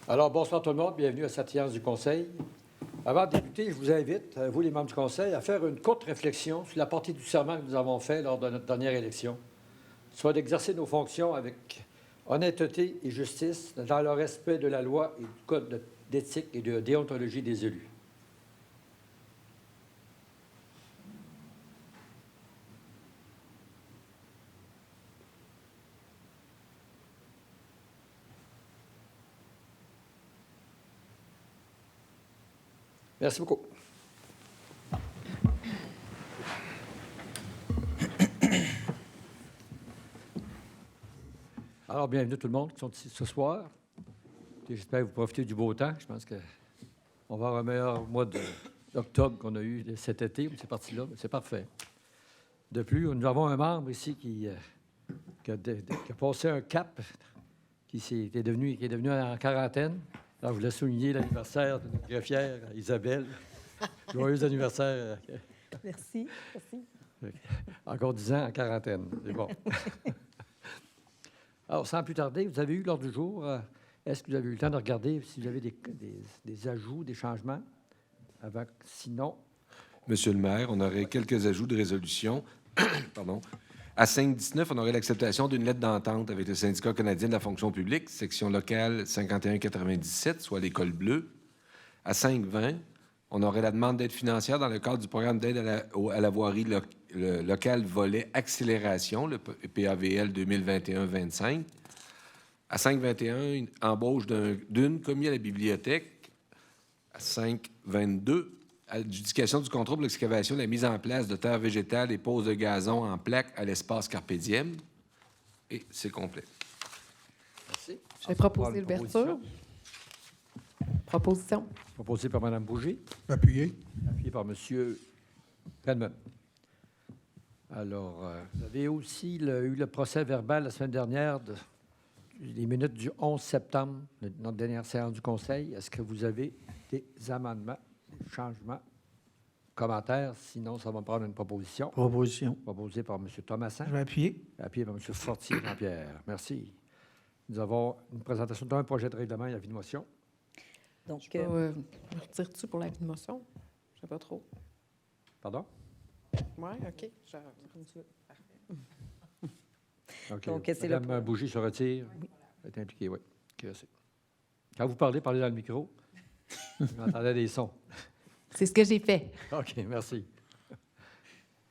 Alors, bonsoir tout le monde. Bienvenue à cette séance du Conseil. Avant de débuter, je vous invite, vous les membres du Conseil, à faire une courte réflexion sur la partie du serment que nous avons fait lors de notre dernière élection, soit d'exercer nos fonctions avec honnêteté et justice dans le respect de la loi et du code d'éthique et de déontologie des élus. Merci beaucoup. Alors, bienvenue tout le monde qui sont ici ce soir. J'espère que vous profitez du beau temps. Je pense qu'on va avoir un meilleur mois d'octobre qu'on a eu cet été. C'est parti là, c'est parfait. De plus, nous avons un membre ici qui a passé un cap, qui est devenu en quarantaine. Alors, je voulais souligner l'anniversaire de notre greffière, Isabelle. Joyeux anniversaire. Merci. Merci. Encore 10 ans en quarantaine. C'est bon. Alors, sans plus tarder, vous avez eu l'ordre du jour. Est-ce que vous avez eu le temps de regarder si vous avez des ajouts, des changements? Sinon... Monsieur le maire, on aurait quelques ajouts de résolution. Pardon. À 5.19, on aurait l'acceptation d'une lettre d'entente avec le syndicat canadien de la fonction publique, section locale 5197, soit l'École bleue. À 5.20, on aurait la demande d'aide financière dans le cadre du programme d'aide à la voirie locale volet accélération, le PAVL 2021-25. À 5.21, une embauche d'une commis à la bibliothèque. À 5.22, adjudication du contrat pour l'excavation, la mise en place de terre végétale et pose de gazon en plaque à l'espace Carpe Diem. Et c'est complet. Merci. Je vais proposer l'ouverture. Proposition. Proposée par Mme Bouger. Appuyé. Appuyé par M. Redmond. Alors, vous avez aussi eu le procès verbal la semaine dernière, les minutes du 11 septembre, notre dernière séance du Conseil. Est-ce que vous avez des amendements, des changements, commentaires? Sinon, ça va me prendre une proposition. Proposition. Proposée par M. Thomassin. Je vais appuyer. Appuyé par M. Fortier Jean-Pierre. Merci. Nous avons une présentation d'un projet de règlement et avis de motion. Donc, retires-tu pour l'avis de motion? Je ne sais pas trop. Pardon? Oui, OK. OK. Donc, c'est Mme Bougie se retire. Oui. Elle est impliquée, oui. OK, quand vous parlez dans le micro. Vous entendez des sons. C'est ce que j'ai fait. OK, merci.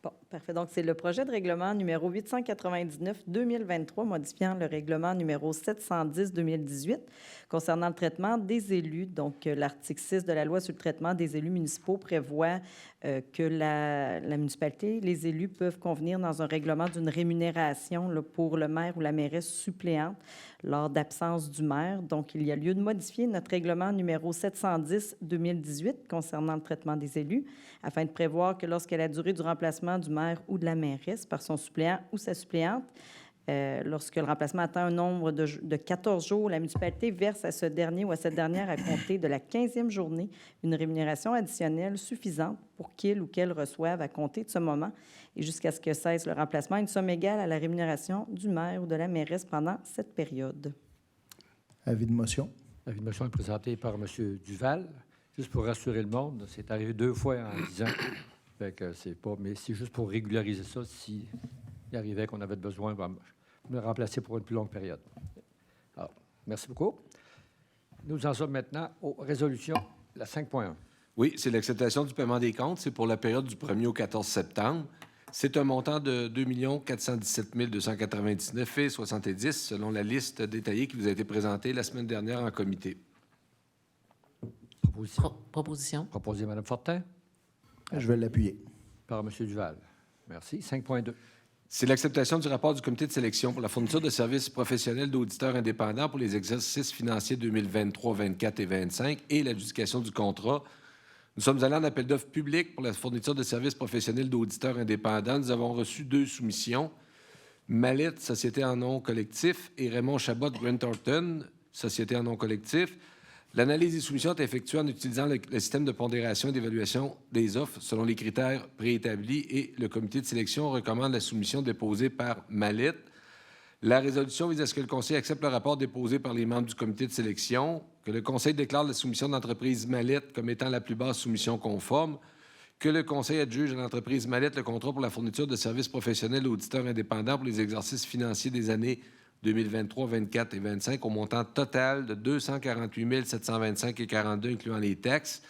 Bon, parfait. Donc, c'est le projet de règlement numéro 899-2023, modifiant le règlement numéro 710-2018 concernant le traitement des élus. Donc, l'article 6 de la loi sur le traitement des élus municipaux prévoit que la municipalité, les élus peuvent convenir dans un règlement d'une rémunération là, pour le maire ou la mairesse suppléante lors d'absence du maire. Donc, il y a lieu de modifier notre règlement numéro 710-2018 concernant le traitement des élus afin de prévoir que lorsque la durée du remplacement du maire ou de la mairesse par son suppléant ou sa suppléante, lorsque le remplacement atteint un nombre de 14 jours, la municipalité verse à ce dernier ou à cette dernière à compter de la 15e journée une rémunération additionnelle suffisante pour qu'il ou qu'elle reçoive à compter de ce moment et jusqu'à ce que cesse le remplacement une somme égale à la rémunération du maire ou de la mairesse pendant cette période. Avis de motion. L'avis de motion est présenté par M. Duval. Juste pour rassurer le monde, c'est arrivé 2 fois en 10 ans. Fait que c'est pas, mais c'est juste pour régulariser ça s'il arrivait qu'on avait besoin de me remplacer pour une plus longue période. Alors, merci beaucoup. Nous en sommes maintenant aux résolutions, la 5.1. Oui, c'est l'acceptation du paiement des comptes. C'est pour la période du 1er au 14 septembre. C'est un montant de 2 417 299,70 selon la liste détaillée qui vous a été présentée la semaine dernière en comité. Proposition. Proposée Mme Fortin. Je vais l'appuyer. Par M. Duval. Merci. 5.2. C'est l'acceptation du rapport du comité de sélection pour la fourniture de services professionnels d'auditeurs indépendants pour les exercices financiers 2023, 24 et 25 et l'adjudication du contrat. Nous sommes allés en appel d'offres public pour la fourniture de services professionnels d'auditeurs indépendants. Nous avons reçu 2 soumissions. Mallette, société en nom collectif, et Raymond Chabot Grant Thornton, société en nom collectif. L'analyse des soumissions est effectuée en utilisant le système de pondération et d'évaluation des offres selon les critères préétablis et le comité de sélection recommande la soumission déposée par Mallette. La résolution vise à ce que le Conseil accepte le rapport déposé par les membres du comité de sélection. que le Conseil déclare la soumission de l'entreprise Mallette comme étant la plus basse soumission conforme, que le Conseil adjuge à l'entreprise Mallette le contrat pour la fourniture de services professionnels auditeurs indépendants pour les exercices financiers des années 2023, 24 et 25 au montant total de 248 725,42 incluant les taxes,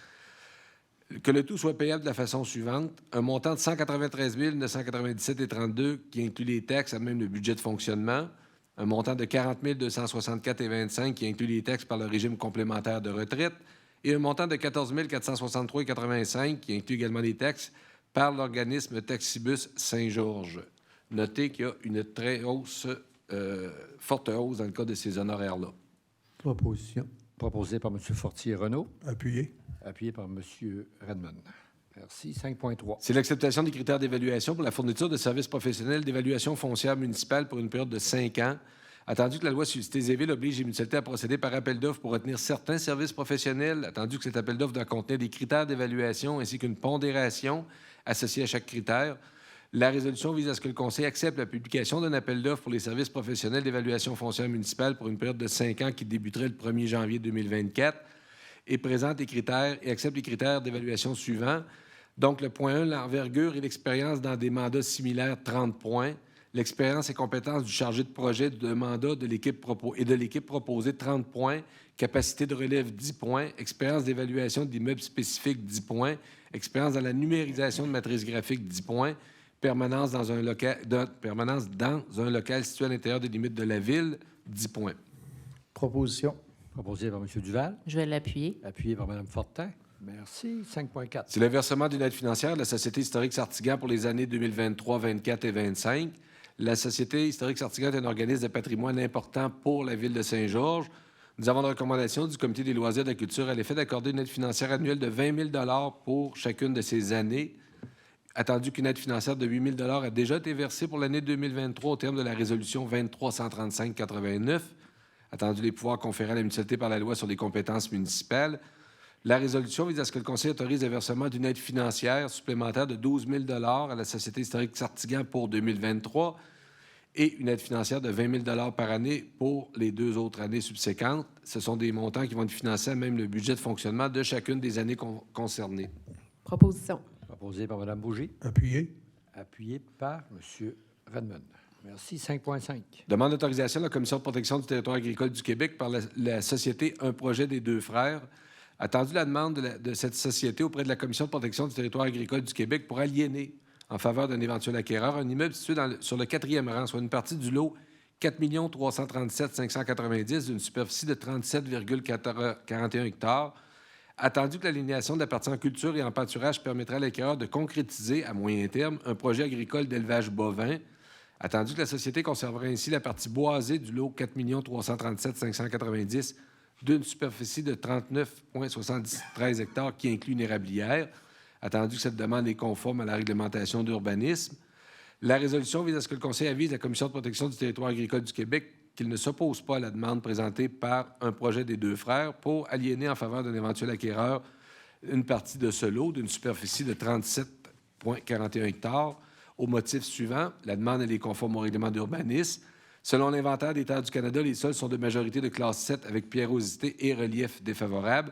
que le tout soit payable de la façon suivante. Un montant de 193 997,32 qui inclut les taxes à même le budget de fonctionnement. Un montant de 40 264,25 qui inclut les taxes par le régime complémentaire de retraite. Et un montant de 14 463,85 qui inclut également les taxes par l'organisme Taxibus Saint-Georges. Notez qu'il y a une très forte hausse dans le cas de ces honoraires-là. Proposition. Proposé par M. Fortier-Renault, Appuyé. appuyé par M. Redmond. Merci. 5.3. C'est l'acceptation des critères d'évaluation pour la fourniture de services professionnels d'évaluation foncière municipale pour une période de 5 ans. Attendu que la loi sur les villes oblige les municipalités à procéder par appel d'offres pour retenir certains services professionnels, attendu que cet appel d'offres doit contenir des critères d'évaluation ainsi qu'une pondération associée à chaque critère, la résolution vise à ce que le Conseil accepte la publication d'un appel d'offres pour les services professionnels d'évaluation foncière municipale pour une période de 5 ans qui débuterait le 1er janvier 2024 et présente les critères et accepte les critères d'évaluation suivants. Donc, le point 1, l'envergure et l'expérience dans des mandats similaires, 30 points. L'expérience et compétences du chargé de projet de mandat de l'équipe proposée, 30 points. Capacité de relève, 10 points. Expérience d'évaluation d'immeubles spécifiques, 10 points. Expérience dans la numérisation de matrices graphiques, 10 points. Permanence dans un local situé à l'intérieur des limites de la ville, 10 points. Proposition. Proposé par M. Duval, Je vais l'appuyer. appuyé par Mme Fortin. Merci. 5.4. C'est le versement d'une aide financière de la Société historique Sartigan pour les années 2023, 24 et 25. La Société historique Sartigan est un organisme de patrimoine important pour la ville de Saint-Georges. Nous avons la recommandation du Comité des loisirs et de la culture à l'effet d'accorder une aide financière annuelle de 20 000 pour chacune de ces années. Attendu qu'une aide financière de 8 000 a déjà été versée pour l'année 2023 au terme de la résolution 2335-89, attendu les pouvoirs conférés à la municipalité par la loi sur les compétences municipales. La résolution vise à ce que le Conseil autorise le versement d'une aide financière supplémentaire de 12 000 à la Société historique Sartigan pour 2023 et une aide financière de 20 000 par année pour les 2 autres années subséquentes. Ce sont des montants qui vont être financés à même le budget de fonctionnement de chacune des années concernées. Proposition. Proposé par Mme Bougie, Appuyé. appuyé par M. Redmond. Merci. 5.5. Demande d'autorisation de la Commission de protection du territoire agricole du Québec par la société Un projet des deux frères. Attendu la demande de cette société auprès de la Commission de protection du territoire agricole du Québec pour aliéner en faveur d'un éventuel acquéreur un immeuble situé sur le 4e rang, soit une partie du lot 4 337 590 d'une superficie de 37,41 hectares. Attendu que l'aliénation de la partie en culture et en pâturage permettra à l'acquéreur de concrétiser, à moyen terme, un projet agricole d'élevage bovin. Attendu que la société conservera ainsi la partie boisée du lot 4 337 590 d'une superficie de 39,73 hectares qui inclut une érablière. Attendu que cette demande est conforme à la réglementation d'urbanisme. La résolution vise à ce que le Conseil avise la Commission de protection du territoire agricole du Québec qu'il ne s'oppose pas à la demande présentée par un projet des deux frères pour aliéner en faveur d'un éventuel acquéreur une partie de ce lot d'une superficie de 37,41 hectares au motif suivant. La demande est conforme au règlement d'urbanisme. Selon l'inventaire des terres du Canada, les sols sont de majorité de classe 7 avec pierrosité et relief défavorable.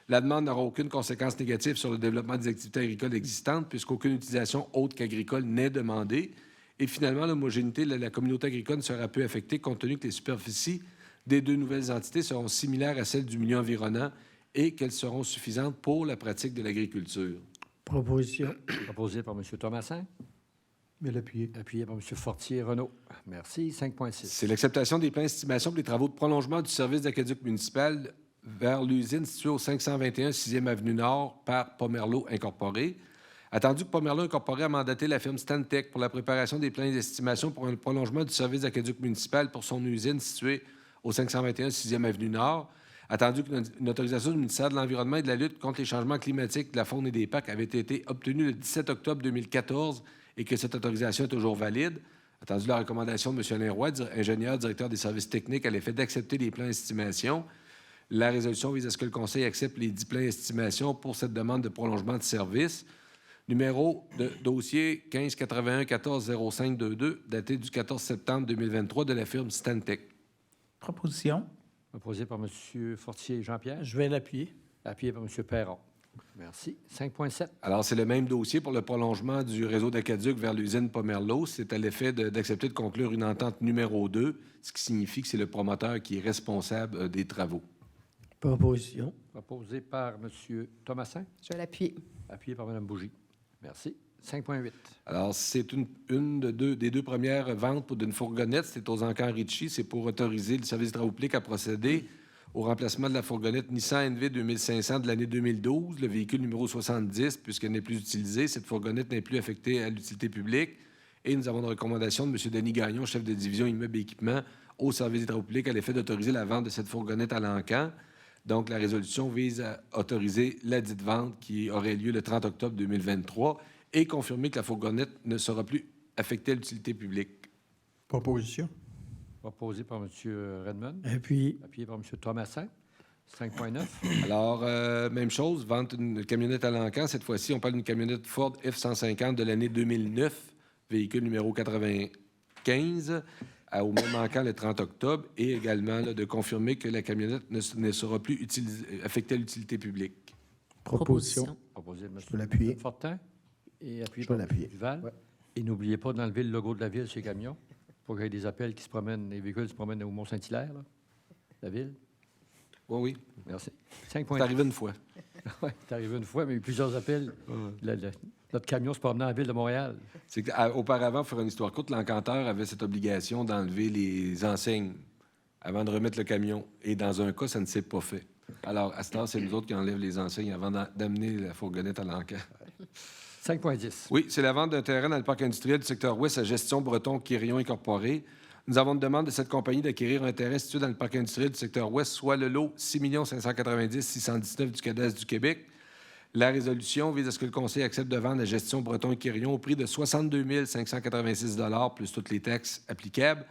La demande n'aura aucune conséquence négative sur le développement des activités agricoles existantes puisqu'aucune utilisation autre qu'agricole n'est demandée. Et finalement, l'homogénéité de la communauté agricole ne sera peu affectée compte tenu que les superficies des 2 nouvelles entités seront similaires à celles du milieu environnant et qu'elles seront suffisantes pour la pratique de l'agriculture. Proposition. Proposé par M. Thomasin, Mais l'appuyé. appuyé par M. Fortier-Renault. Merci. 5.6. C'est l'acceptation des plans d'estimation pour les travaux de prolongement du service d'aqueduc municipal vers l'usine située au 521 6e Avenue Nord par Pomerleau Incorporé. Attendu que Pomerleau Incorporé a mandaté la firme Stantec pour la préparation des plans d'estimation pour un prolongement du service d'aqueduc municipal pour son usine située au 521 6e Avenue Nord. Attendu qu'une autorisation du ministère de l'Environnement et de la lutte contre les changements climatiques, de la faune et des parcs avait été obtenue le 17 octobre 2014 et que cette autorisation est toujours valide. Attendu la recommandation de M. Alain Roy, ingénieur directeur des services techniques, à l'effet d'accepter les plans d'estimation. La résolution vise à ce que le Conseil accepte les 10 plans d'estimation pour cette demande de prolongement de service. Numéro de dossier 1581-140522, daté du 14 septembre 2023 de la firme Stantec. Proposition. Proposé par M. Fortier et Jean-Pierre. Je vais l'appuyer. Appuyé par M. Perron. Merci. 5.7. Alors, c'est le même dossier pour le prolongement du réseau d'Aqueduc vers l'usine Pomerleau. C'est à l'effet d'accepter de conclure une entente numéro 2, ce qui signifie que c'est le promoteur qui est responsable des travaux. Proposition. Proposé par M. Thomasin. Je vais l'appuyer. Appuyé par Mme Bougie. Merci. 5.8. Alors, c'est des deux premières ventes d'une fourgonnette. C'est aux encans Ritchie. C'est pour autoriser le service des travaux publics à procéder au remplacement de la fourgonnette Nissan NV 2500 de l'année 2012, le véhicule numéro 70, puisqu'elle n'est plus utilisée. Cette fourgonnette n'est plus affectée à l'utilité publique. Et nous avons une recommandation de M. Denis Gagnon, chef de division immeubles et équipements au service des travaux publics, à l'effet d'autoriser la vente de cette fourgonnette à l'encan. Donc, la résolution vise à autoriser la dite vente qui aurait lieu le 30 octobre 2023 et confirmer que la fourgonnette ne sera plus affectée à l'utilité publique. Proposition. Proposé par M. Redmond. Appuyé. Appuyé par M. Thomasin. 5.9. Alors, même chose, vente une camionnette à l'encan. Cette fois-ci, on parle d'une camionnette Ford F-150 de l'année 2009, véhicule numéro 95, au même encan le 30 octobre, et également là, de confirmer que la camionnette ne sera plus affectée à l'utilité publique. Proposition. Proposé de M. Je peux l'appuyer. Fortin. Et appuyé Je peux par M. l'appuyer. Duval. Ouais. Et n'oubliez pas d'enlever le logo de la ville sur les camions pour qu'il y ait des appels qui se promènent, les véhicules se promènent au Mont-Saint-Hilaire, là, la ville. Oui, oui. Merci. C'est 5.9. arrivé une fois. Oui, c'est arrivé une fois, mais il y a eu plusieurs appels. Notre camion se promenait en ville de Montréal. C'est qu'auparavant, pour faire une histoire courte, l'encanteur avait cette obligation d'enlever les enseignes avant de remettre le camion. Et dans un cas, ça ne s'est pas fait. Alors, à ce temps, c'est nous autres qui enlèvent les enseignes avant d'amener la fourgonnette à l'encan. 5.10. Oui, c'est la vente d'un terrain dans le parc industriel du secteur ouest à gestion Breton-Quirion Incorporé. Nous avons une demande de cette compagnie d'acquérir un terrain situé dans le parc industriel du secteur ouest, soit le lot 6 590 619 du cadastre du Québec. La résolution vise à ce que le Conseil accepte de vendre la gestion Breton-Quirion au prix de 62 586 $ plus toutes les taxes applicables.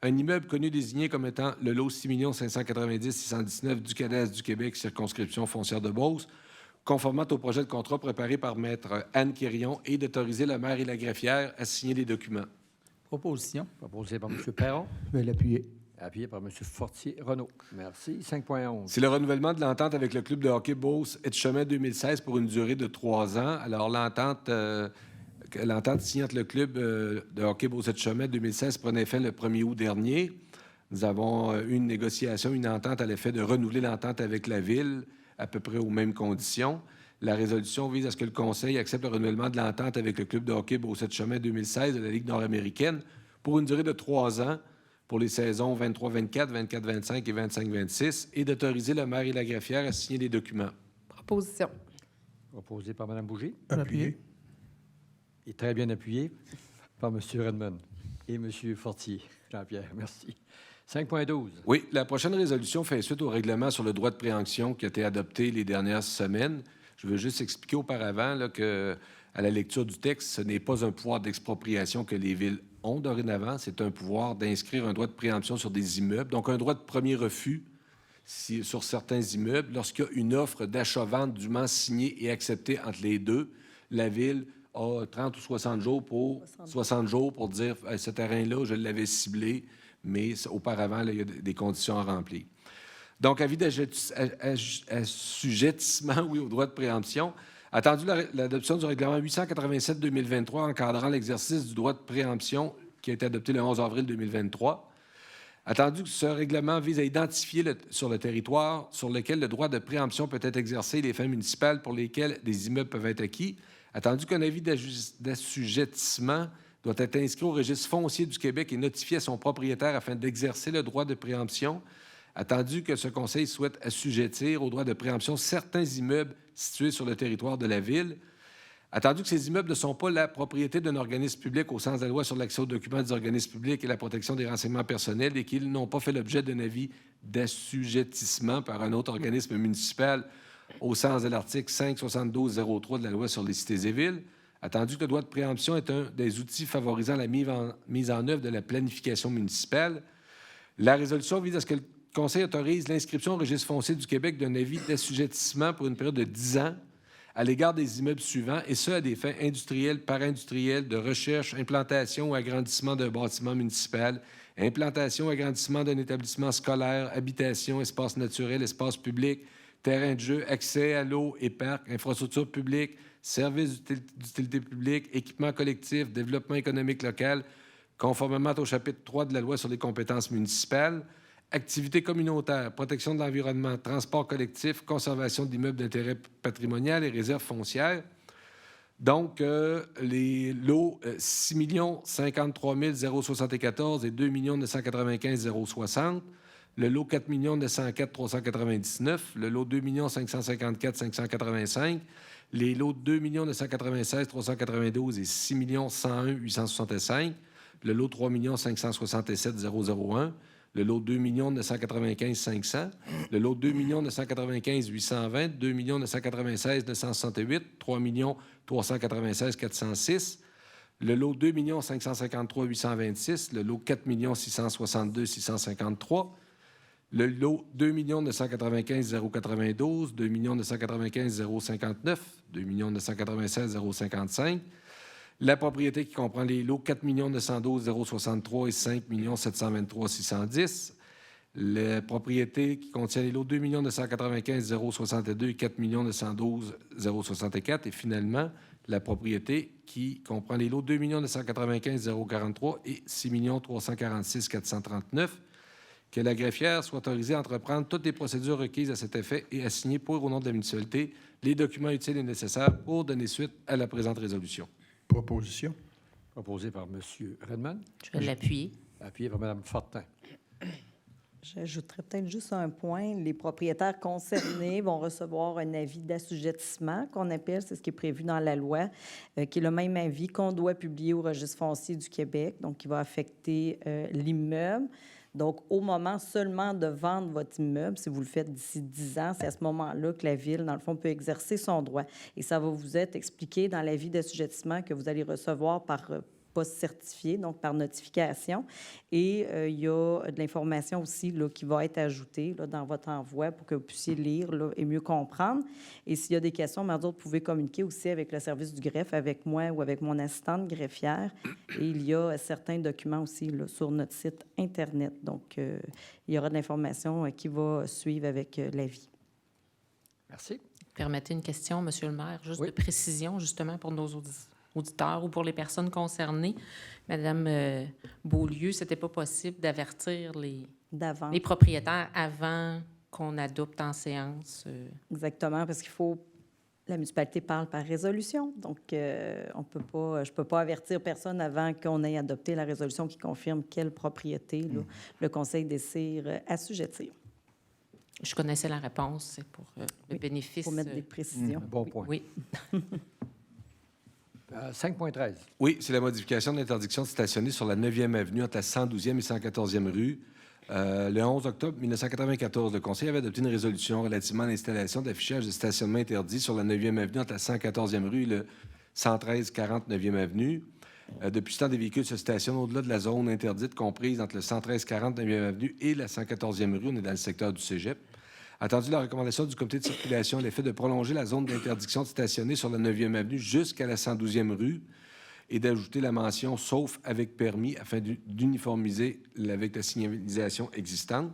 Un immeuble connu désigné comme étant le lot 6 590 619 du cadastre du Québec, circonscription foncière de Beauce, conformément au projet de contrat préparé par Maître Anne Quirion et d'autoriser le maire et la greffière à signer les documents. Proposition. Proposé par M. Perron. Je vais l'appuyer. Appuyé par M. Fortier-Renaud. Merci. 5.11. C'est le renouvellement de l'entente avec le club de hockey Beauce Etchemin 2016 pour une durée de 3 ans. Alors, l'entente signée entre le club de hockey Beauce Etchemin 2016 prenait fin le 1er août dernier. Nous avons eu une négociation, une entente à l'effet de renouveler l'entente avec la Ville à peu près aux mêmes conditions. La résolution vise à ce que le Conseil accepte le renouvellement de l'entente avec le club de hockey Beauce-Etchemin 2016 de la Ligue nord-américaine pour une durée de 3 ans pour les saisons 23-24, 24-25 et 25-26 et d'autoriser le maire et la greffière à signer les documents. Proposition. Proposé par Mme Bougie. Appuyé. Et très bien appuyé par M. Redmond et M. Fortier. Jean-Pierre, merci. 5.12. Oui, la prochaine résolution fait suite au règlement sur le droit de préemption qui a été adopté les dernières semaines. Je veux juste expliquer auparavant là, que, à la lecture du texte, ce n'est pas un pouvoir d'expropriation que les villes ont dorénavant, c'est un pouvoir d'inscrire un droit de préemption sur des immeubles, donc un droit de premier refus sur certains immeubles. Lorsqu'il y a une offre d'achat-vente dûment signée et acceptée entre les deux, la ville a 30 ou 60 jours pour dire ce terrain-là, je l'avais ciblé, mais auparavant, là, il y a des conditions à remplir. Donc, avis d'assujettissement, oui, au droit de préemption. Attendu l'adoption du règlement 887-2023 encadrant l'exercice du droit de préemption qui a été adopté le 11 avril 2023. Attendu que ce règlement vise à identifier sur le territoire sur lequel le droit de préemption peut être exercé les fins municipales pour lesquelles des immeubles peuvent être acquis. Attendu qu'un avis d'assujettissement doit être inscrit au registre foncier du Québec et notifié à son propriétaire afin d'exercer le droit de préemption. Attendu que ce Conseil souhaite assujettir au droit de préemption certains immeubles situés sur le territoire de la Ville. Attendu que ces immeubles ne sont pas la propriété d'un organisme public au sens de la loi sur l'accès aux documents des organismes publics et la protection des renseignements personnels et qu'ils n'ont pas fait l'objet d'un avis d'assujettissement par un autre organisme municipal au sens de l'article 572-03 de la loi sur les cités et villes. Attendu que le droit de préemption est un des outils favorisant la mise en œuvre de la planification municipale. La résolution vise à ce que le Conseil autorise l'inscription au registre foncier du Québec d'un avis d'assujettissement pour une période de 10 ans à l'égard des immeubles suivants, et ce, à des fins industrielles, para-industrielles, de recherche, implantation ou agrandissement d'un bâtiment municipal, implantation ou agrandissement d'un établissement scolaire, habitation, espace naturel, espace public, terrain de jeu, accès à l'eau et parcs, infrastructures publiques, services d'utilité publique, équipements collectifs, développement économique local, conformément au chapitre 3 de la Loi sur les compétences municipales, activités communautaires, protection de l'environnement, transport collectif, conservation d'immeubles d'intérêt patrimonial et réserves foncières. Donc, les lots 6 053 074 et 2 995 060, le lot 4 904 399, le lot 2 554 585, les lots 2 996 392 et 6 101 865, le lot 3 567 001, le lot 2 995 500, le lot 2 995 820, 2 996 968, 3 396 406, le lot 2 553 826, le lot 4 662 653, le lot 2 995 092, 2 995 059, 2 996 055, la propriété qui comprend les lots 4 912 063 et 5 723 610, la propriété qui contient les lots 2 995 062 et 4 912 064, et finalement, la propriété qui comprend les lots 2 995 043 et 6 346 439, que la greffière soit autorisée à entreprendre toutes les procédures requises à cet effet et à signer pour au nom de la municipalité les documents utiles et nécessaires pour donner suite à la présente résolution. Proposition. Proposé par M. Redman, Je vais l'appuyer. appuyé par Mme Fortin. J'ajouterais peut-être juste un point. Les propriétaires concernés vont recevoir un avis d'assujettissement qu'on appelle, c'est ce qui est prévu dans la loi, qui est le même avis qu'on doit publier au Registre foncier du Québec, donc qui va affecter l'immeuble. Donc, au moment seulement de vendre votre immeuble, si vous le faites d'ici 10 ans, c'est à ce moment-là que la Ville, dans le fond, peut exercer son droit. Et ça va vous être expliqué dans l'avis d'assujettissement que vous allez recevoir par poste certifié, donc par notification. Et il y a de l'information aussi là, qui va être ajoutée là, dans votre envoi pour que vous puissiez lire là, et mieux comprendre. Et s'il y a des questions, vous pouvez communiquer aussi avec le service du greffe, avec moi ou avec mon assistante greffière. Et il y a certains documents aussi là, sur notre site Internet. Donc, il y aura de l'information qui va suivre avec l'avis. Merci. Permettez une question, Monsieur le maire, juste Oui. de précision, justement, pour nos auditeurs ou pour les personnes concernées. Madame Beaulieu, c'était pas possible d'avertir D'avant. les propriétaires avant qu'on adopte en séance. Exactement, parce qu'il faut... La municipalité parle par résolution, donc on peut pas, je ne peux pas avertir personne avant qu'on ait adopté la résolution qui confirme quelle propriété là, le conseil désire assujettir. Je connaissais la réponse, c'est pour le Oui, bénéfice. Il faut mettre des précisions. Bon point. Oui. 5.13. Oui, c'est la modification de l'interdiction de stationner sur la 9e avenue entre la 112e et 114e rue. Le 11 octobre 1994, le Conseil avait adopté une résolution relativement à l'installation d'affichage de stationnement interdit sur la 9e avenue entre la 114e rue et le 113-40 9e avenue. Depuis ce temps, des véhicules se stationnent au-delà de la zone interdite comprise entre le 113-40 9e avenue et la 114e rue. On est dans le secteur du cégep. Attendu la recommandation du comité de circulation à l'effet de prolonger la zone d'interdiction de stationner sur la 9e avenue jusqu'à la 112e rue et d'ajouter la mention « sauf avec permis » afin d'uniformiser avec la signalisation existante.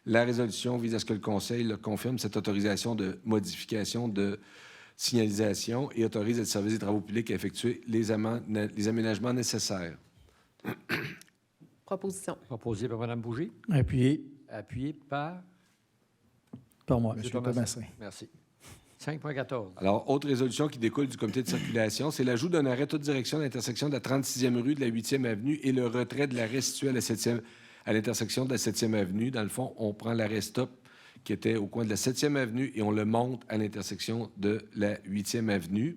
La résolution vise à ce que le Conseil confirme cette autorisation de modification de signalisation et autorise le service des travaux publics à effectuer les aménagements nécessaires. Proposition. Proposé par Mme Bougie, Appuyé appuyé par par moi, M. M. Thomassin. Thomassin. Merci. 5.14. Alors, autre résolution qui découle du comité de circulation, c'est l'ajout d'un arrêt toute direction à l'intersection de la 36e rue de la 8e avenue et le retrait de l'arrêt situé à l'intersection de la 7e avenue. Dans le fond, on prend l'arrêt stop qui était au coin de la 7e avenue et on le monte à l'intersection de la 8e avenue.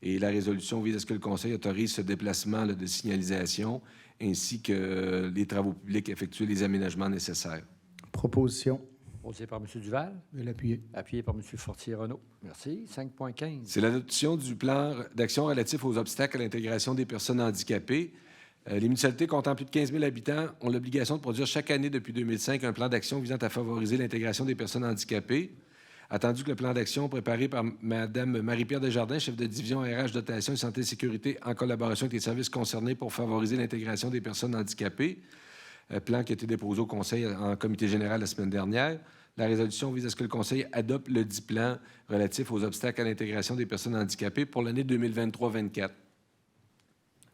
Et la résolution vise à ce que le Conseil autorise ce déplacement là, de signalisation ainsi que les travaux publics effectuer les aménagements nécessaires. Proposition. Proposé par M. Duval, Je vais l'appuyer. appuyé par M. Fortier-Renaud. Merci. 5.15. C'est l'adoption du plan d'action relatif aux obstacles à l'intégration des personnes handicapées. Les municipalités comptant plus de 15 000 habitants ont l'obligation de produire chaque année depuis 2005 un plan d'action visant à favoriser l'intégration des personnes handicapées. Attendu que le plan d'action préparé par Mme Marie-Pierre Desjardins, chef de division RH Dotation et Santé et Sécurité, en collaboration avec les services concernés pour favoriser l'intégration des personnes handicapées, plan qui a été déposé au Conseil en comité général la semaine dernière. La résolution vise à ce que le Conseil adopte le dit plan relatif aux obstacles à l'intégration des personnes handicapées pour l'année 2023-24.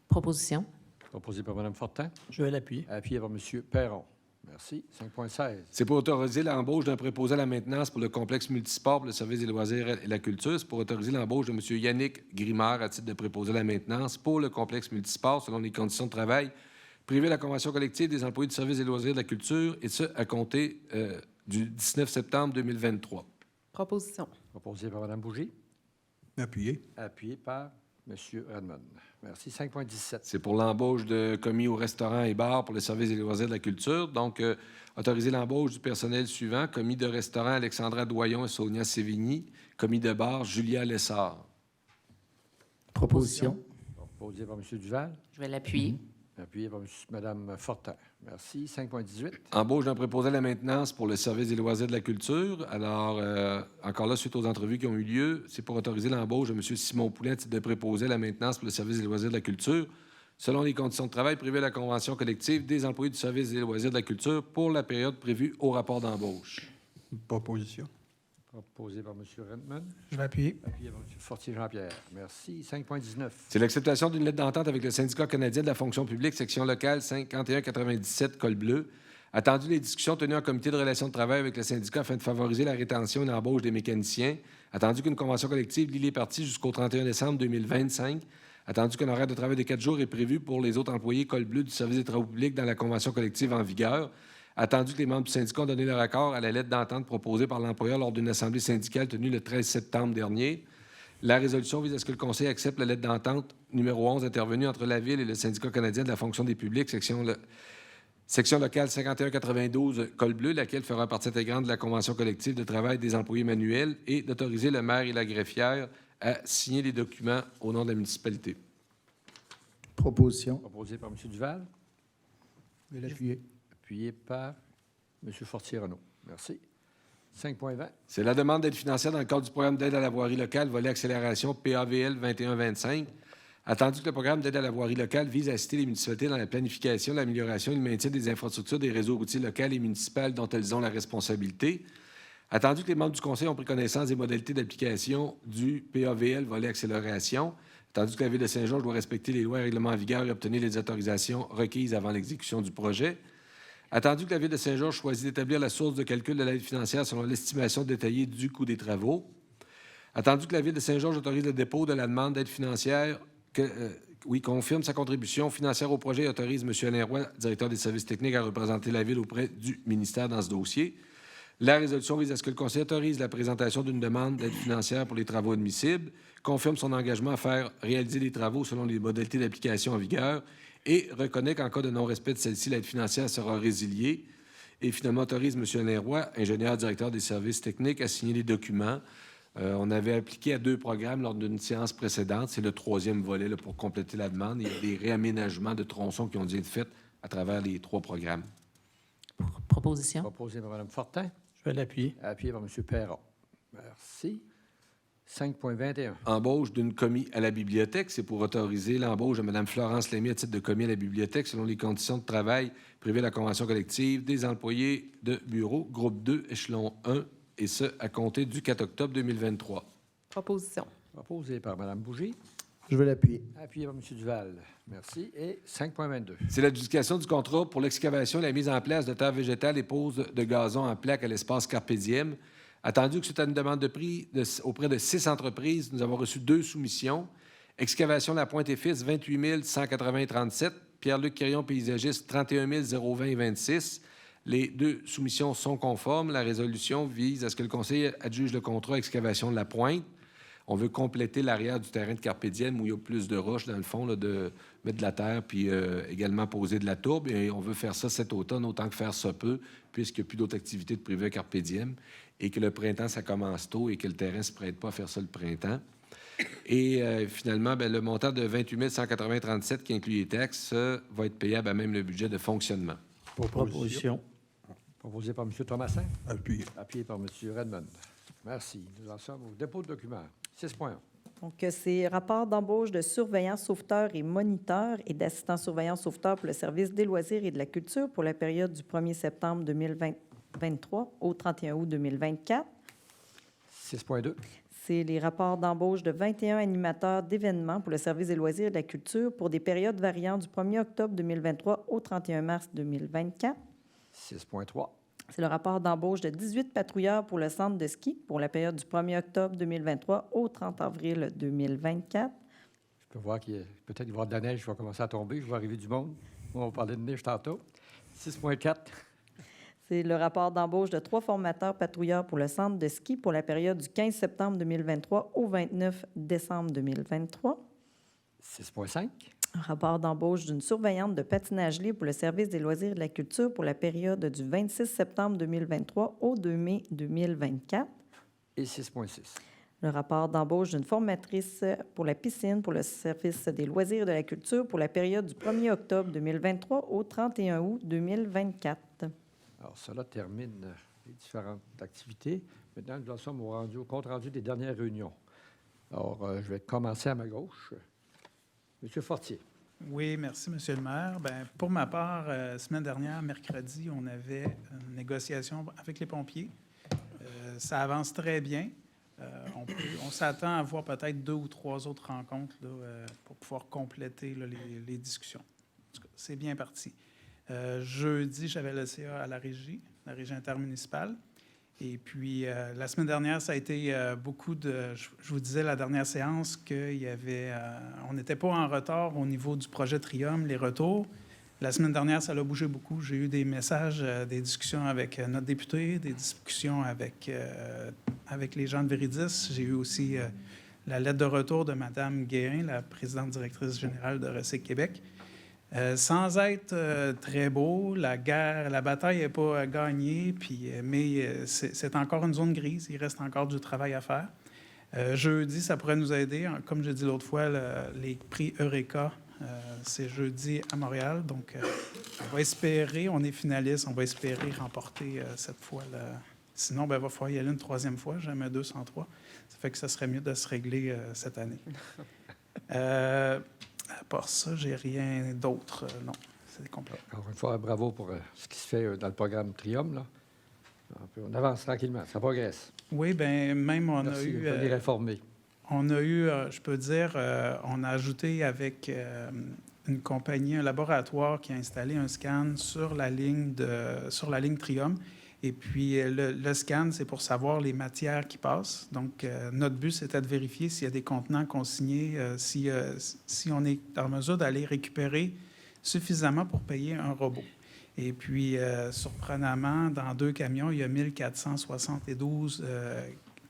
Proposition. Proposé par Mme Fortin, Je vais l'appuyer. appuyé par M. Perron. Merci. 5.16. C'est pour autoriser l'embauche d'un préposé à la maintenance pour le complexe multisport pour le service des loisirs et la culture. C'est pour autoriser l'embauche de M. Yannick Grimard à titre de préposé à la maintenance pour le complexe multisport selon les conditions de travail prévues à la Convention collective des employés du service des loisirs et de la culture, et ce, à compter du 19 septembre 2023. Proposition. Proposé par Mme Bougie, Appuyé. appuyé par M. Redmond. Merci. 5.17. C'est pour l'embauche de commis au restaurant et bar pour le service des loisirs de la culture. Donc, autoriser l'embauche du personnel suivant: commis de restaurant Alexandra Doyon et Sonia Sévigny, commis de bar Julia Lessard. Proposition. Proposé par M. Duval, Je vais l'appuyer. appuyé par Mme Fortin. Merci. 5.18. Embauche d'un préposé à la maintenance pour le service des loisirs de la culture. Alors, encore là, suite aux entrevues qui ont eu lieu, c'est pour autoriser l'embauche de M. Simon Poulin à titre de préposé à la maintenance pour le service des loisirs de la culture, selon les conditions de travail prévues à la Convention collective des employés du service des loisirs de la culture pour la période prévue au rapport d'embauche. Proposition. Proposé par M. Redmond, Je vais appuyer. appuyé par M. Fortier-Jean-Pierre. Merci. 5.19. C'est l'acceptation d'une lettre d'entente avec le syndicat canadien de la fonction publique, section locale 5197, col bleu. Attendu les discussions tenues en comité de relations de travail avec le syndicat afin de favoriser la rétention et l'embauche des mécaniciens. Attendu qu'une convention collective lie les parties jusqu'au 31 décembre 2025. Attendu qu'un horaire de travail de 4 jours est prévu pour les autres employés col bleu du service des travaux publics dans la convention collective en vigueur. Attendu que les membres du syndicat ont donné leur accord à la lettre d'entente proposée par l'employeur lors d'une assemblée syndicale tenue le 13 septembre dernier. La résolution vise à ce que le Conseil accepte la lettre d'entente numéro 11 intervenue entre la Ville et le syndicat canadien de la fonction des publics, section locale 5192, col bleu, laquelle fera partie intégrante de la convention collective de travail des employés manuels, et d'autoriser le maire et la greffière à signer les documents au nom de la municipalité. Proposition. Proposé par M. Duval, Je vais l'appuyer. appuyé par M. Fortier-Renaud. Merci. 5.20. C'est la demande d'aide financière dans le cadre du programme d'aide à la voirie locale, volet accélération PAVL 21-25. Attendu que le programme d'aide à la voirie locale vise à assister les municipalités dans la planification, l'amélioration et le maintien des infrastructures des réseaux routiers locaux et municipaux dont elles ont la responsabilité. Attendu que les membres du Conseil ont pris connaissance des modalités d'application du PAVL, volet accélération. Attendu que la Ville de Saint-Georges doit respecter les lois et règlements en vigueur et obtenir les autorisations requises avant l'exécution du projet. Attendu que la Ville de Saint-Georges choisit d'établir la source de calcul de l'aide financière selon l'estimation détaillée du coût des travaux. Attendu que la Ville de Saint-Georges autorise le dépôt de la demande d'aide financière, confirme sa contribution financière au projet et autorise M. Alain Roy, directeur des services techniques, à représenter la Ville auprès du ministère dans ce dossier. La résolution vise à ce que le Conseil autorise la présentation d'une demande d'aide financière pour les travaux admissibles, confirme son engagement à faire réaliser les travaux selon les modalités d'application en vigueur et reconnaît qu'en cas de non-respect de celle-ci, l'aide financière sera résiliée. Et finalement, autorise M. Alain Roy, ingénieur directeur des services techniques, à signer les documents. On avait appliqué à 2 programmes lors d'une séance précédente. C'est le 3e volet là, pour compléter la demande. Il y a des réaménagements de tronçons qui ont dû être faits à travers les 3 programmes. Proposition. Proposé par Mme Fortin, Je vais l'appuyer. appuyé par M. Perron. Merci. 5.21. Embauche d'une commis à la bibliothèque, c'est pour autoriser l'embauche de Mme Florence Lémy à titre de commis à la bibliothèque selon les conditions de travail prévues à la convention collective des employés de bureau, groupe 2, échelon 1, et ce, à compter du 4 octobre 2023. Proposition. Proposé par Mme Bougie, Je vais l'appuyer. appuyé par M. Duval. Merci. Et 5.22. C'est l'adjudication du contrat pour l'excavation et la mise en place de terre végétale et pose de gazon en plaque à l'espace Carpe Diem. Attendu que c'est une demande de prix auprès de 6 entreprises, nous avons reçu 2 soumissions. Excavation La Pointe et Fils, 28 180,37. Pierre-Luc Quirion, paysagiste, 31 020,26. Les 2 soumissions sont conformes. La résolution vise à ce que le Conseil adjuge le contrat Excavation de La Pointe. On veut compléter l'arrière du terrain de Carpe Diem où il y a plus de roches dans le fond, là, de mettre de la terre puis également poser de la tourbe. Et on veut faire ça cet automne autant que faire se peut, puisqu'il n'y a plus d'autres activités de privé à Carpe Diem et que le printemps, ça commence tôt et que le terrain ne se prête pas à faire ça le printemps. Et finalement, le montant de 28 180,37 qui inclut les taxes va être payable à même le budget de fonctionnement. Proposition. Proposé par M. Thomasin, Appuyé. appuyé par M. Redmond. Merci. Nous en sommes au dépôt de documents. 6.1. Donc, c'est rapport d'embauche de surveillants sauveteurs et moniteurs et d'assistants surveillants sauveteurs pour le service des loisirs et de la culture pour la période du 1er septembre 2023 au 31 août 2024. 6.2. C'est les rapports d'embauche de 21 animateurs d'événements pour le service des loisirs et de la culture pour des périodes variant du 1er octobre 2023 au 31 mars 2024. 6.3. C'est le rapport d'embauche de 18 patrouilleurs pour le centre de ski pour la période du 1er octobre 2023 au 30 avril 2024. Je peux voir qu'il y a peut-être qu'il va y avoir de la neige qui va commencer à tomber. Je vais arriver du monde. On va parler de neige tantôt. 6.4. C'est le rapport d'embauche de 3 formateurs patrouilleurs pour le centre de ski pour la période du 15 septembre 2023 au 29 décembre 2023. 6.5. Un rapport d'embauche d'une surveillante de patinage libre pour le service des loisirs et de la culture pour la période du 26 septembre 2023 au 2 mai 2024. Et 6.6. Le rapport d'embauche d'une formatrice pour la piscine pour le service des loisirs et de la culture pour la période du 1er octobre 2023 au 31 août 2024. Alors, cela termine les différentes activités. Maintenant, nous en sommes au compte rendu des dernières réunions. Alors, je vais commencer à ma gauche. Monsieur Fortier. Oui, merci, Monsieur le maire. Bien, pour ma part, semaine dernière, mercredi, on avait une négociation avec les pompiers. Ça avance très bien. On s'attend à avoir peut-être 2 ou 3 autres rencontres là, pour pouvoir compléter là, les discussions. En tout cas, c'est bien parti. Jeudi, j'avais le CA à la régie intermunicipale. Et puis, la semaine dernière, ça a été beaucoup de... Je vous disais, la dernière séance, qu'il y avait... on n'était pas en retard au niveau du projet Trium, les retours. La semaine dernière, ça a bougé beaucoup. J'ai eu des messages, des discussions avec notre député, des discussions avec les gens de Véridis. J'ai eu aussi la lettre de retour de Mme Guérin, la présidente directrice générale de Recyc Québec. Sans être très beau, la bataille n'est pas gagnée, mais c'est encore une zone grise. Il reste encore du travail à faire. Jeudi, ça pourrait nous aider. Comme j'ai dit l'autre fois, les prix Eureka, c'est jeudi à Montréal. Donc, on va espérer, on est finaliste, on va espérer remporter cette fois. Sinon, il va falloir y aller une 3e fois, jamais 203. Ça fait que ça serait mieux de se régler cette année. À part ça, j'ai rien d'autre. Non, c'est complet. Encore une fois, bravo pour ce qui se fait dans le programme Trium. Là. On avance tranquillement, ça progresse. Oui, bien, même on Merci, a eu... on est réformé. On a eu, je peux dire, on a ajouté avec une compagnie, un laboratoire qui a installé un scan sur la ligne Trium. Et puis, le scan, c'est pour savoir les matières qui passent. Donc, notre but, c'était de vérifier s'il y a des contenants consignés, si on est en mesure d'aller récupérer suffisamment pour payer un robot. Et puis, surprenamment, dans 2 camions, il y a 1472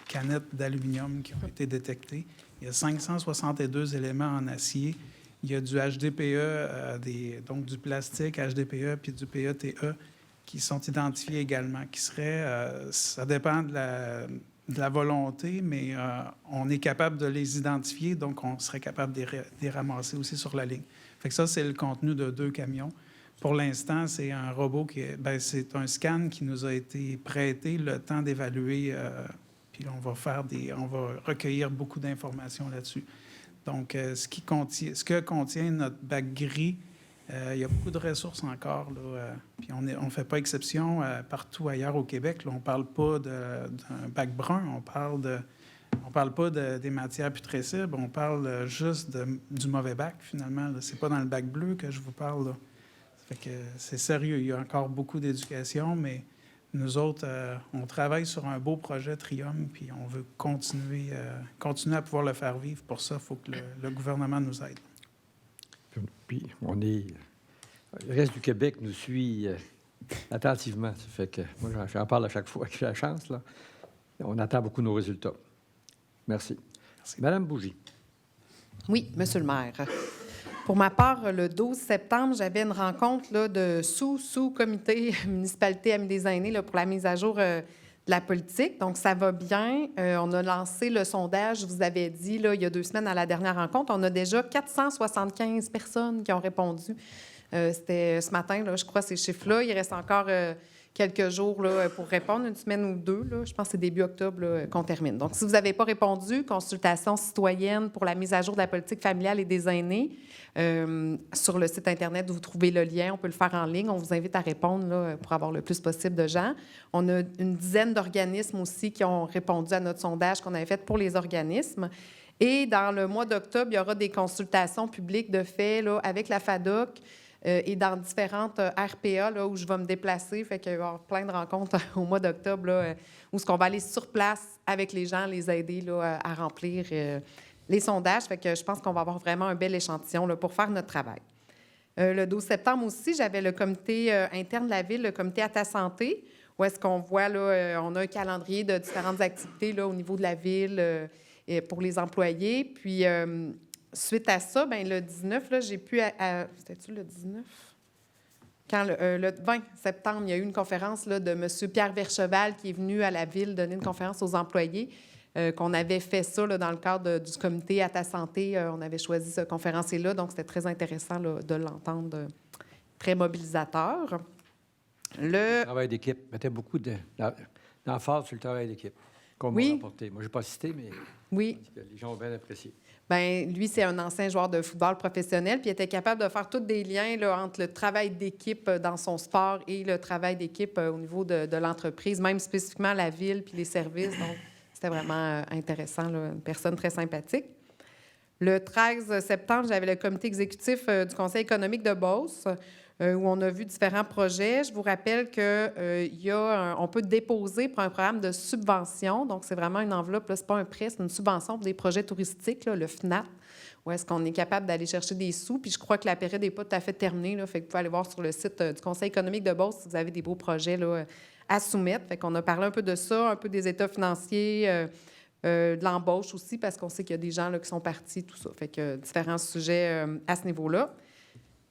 canettes d'aluminium qui ont été détectées. Il y a 562 éléments en acier. Il y a du HDPE, donc du plastique HDPE puis du PETE qui sont identifiés également, qui seraient, ça dépend de la volonté, mais on est capable de les identifier, donc on serait capable de les ramasser aussi sur la ligne. Fait que ça, c'est le contenu de 2 camions. Pour l'instant, c'est un robot c'est un scan qui nous a été prêté le temps d'évaluer, puis on va recueillir beaucoup d'informations là-dessus. Donc, ce que contient notre bac gris, il y a beaucoup de ressources encore, là, puis on ne fait pas exception partout ailleurs au Québec. Là, on ne parle pas d'un bac brun, on parle pas des matières putrescibles, on parle juste du mauvais bac, finalement. Ce n'est pas dans le bac bleu que je vous parle. Là. Ça fait que c'est sérieux, il y a encore beaucoup d'éducation, mais nous autres, on travaille sur un beau projet Trium, puis on veut continuer à pouvoir le faire vivre. Pour ça, il faut que le gouvernement nous aide. Puis, le reste du Québec nous suit attentivement. Ça fait que moi, j'en parle à chaque fois que j'ai la chance. Là. On attend beaucoup nos résultats. Merci. Madame Bougie. Oui, Monsieur le maire. Pour ma part, le 12 septembre, j'avais une rencontre là, de sous-comité municipalité Amis des aînés là, pour la mise à jour de la politique. Donc, ça va bien. On a lancé le sondage, je vous avais dit, là, il y a 2 semaines à la dernière rencontre. On a déjà 475 personnes qui ont répondu. C'était ce matin, là, je crois, ces chiffres-là. Il reste encore quelques jours là, pour répondre, une semaine ou deux. Là. Je pense que c'est début octobre là, qu'on termine. Donc, si vous n'avez pas répondu, consultation citoyenne pour la mise à jour de la politique familiale et des aînés. Sur le site Internet, vous trouvez le lien. On peut le faire en ligne. On vous invite à répondre là, pour avoir le plus possible de gens. On a une dizaine d'organismes aussi qui ont répondu à notre sondage qu'on avait fait pour les organismes. Et dans le mois d'octobre, il y aura des consultations publiques de fait là, avec la FADOC et dans différentes RPA là, où je vais me déplacer. Fait qu'il va y avoir plein de rencontres au mois d'octobre là, où on va aller sur place avec les gens, les aider là, à remplir les sondages. Fait que je pense qu'on va avoir vraiment un bel échantillon là, pour faire notre travail. Le 12 septembre aussi, j'avais le comité interne de la Ville, le comité à ta santé, où est-ce qu'on voit, là, on a un calendrier de différentes activités là, au niveau de la Ville pour les employés. Puis, suite à ça, bien, le 19, là, j'ai pu... C'était-tu le 19? Quand le 20 septembre, il y a eu une conférence là, de M. Pierre Vercheval qui est venu à la Ville donner une conférence aux employés. Qu'on avait fait ça là, dans le cadre du comité à ta santé. On avait choisi ce conférencier-là, donc c'était très intéressant là, de l'entendre, très mobilisateur. Le travail d'équipe. Mettez beaucoup d'emphase sur le travail d'équipe, comme oui. on l'a rapporté. Moi, je n'ai pas cité, mais oui. Les gens ont bien apprécié. Bien, lui, c'est un ancien joueur de football professionnel, puis il était capable de faire tous des liens là, entre le travail d'équipe dans son sport et le travail d'équipe au niveau de l'entreprise, même spécifiquement la ville puis les services. Donc, c'était vraiment intéressant, là, une personne très sympathique. Le 13 septembre, j'avais le comité exécutif du Conseil économique de Beauce, où on a vu différents projets. Je vous rappelle qu'on peut déposer pour un programme de subvention. Donc, c'est vraiment une enveloppe, ce n'est pas un prêt, c'est une subvention pour des projets touristiques, là, le FNAT, où est-ce qu'on est capable d'aller chercher des sous. Puis je crois que la période n'est pas tout à fait terminée. Là, fait que vous pouvez aller voir sur le site du Conseil économique de Beauce si vous avez des beaux projets là, à soumettre. Fait qu'on a parlé un peu de ça, un peu des états financiers, de l'embauche aussi, parce qu'on sait qu'il y a des gens là, qui sont partis, tout ça. Fait que différents sujets à ce niveau-là.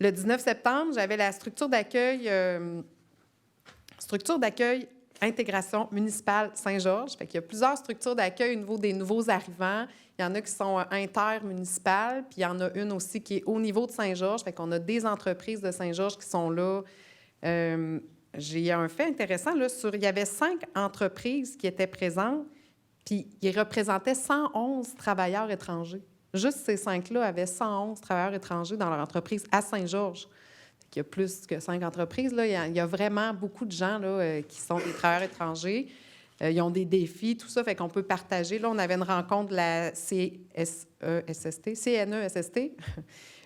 Le 19 septembre, j'avais la structure d'accueil intégration municipale Saint-Georges. Fait qu'il y a plusieurs structures d'accueil au niveau des nouveaux arrivants. Il y en a qui sont intermunicipales, puis il y en a une aussi qui est au niveau de Saint-Georges. Fait qu'on a des entreprises de Saint-Georges qui sont là. J'ai un fait intéressant, là, il y avait 5 entreprises qui étaient présentes, puis ils représentaient 111 travailleurs étrangers. Juste ces 5-là avaient 111 travailleurs étrangers dans leur entreprise à Saint-Georges. Il y a plus que 5 entreprises. Là. Il y a vraiment beaucoup de gens là, qui sont des travailleurs étrangers. Ils ont des défis, tout ça, fait qu'on peut partager. Là, on avait une rencontre de la CNESST,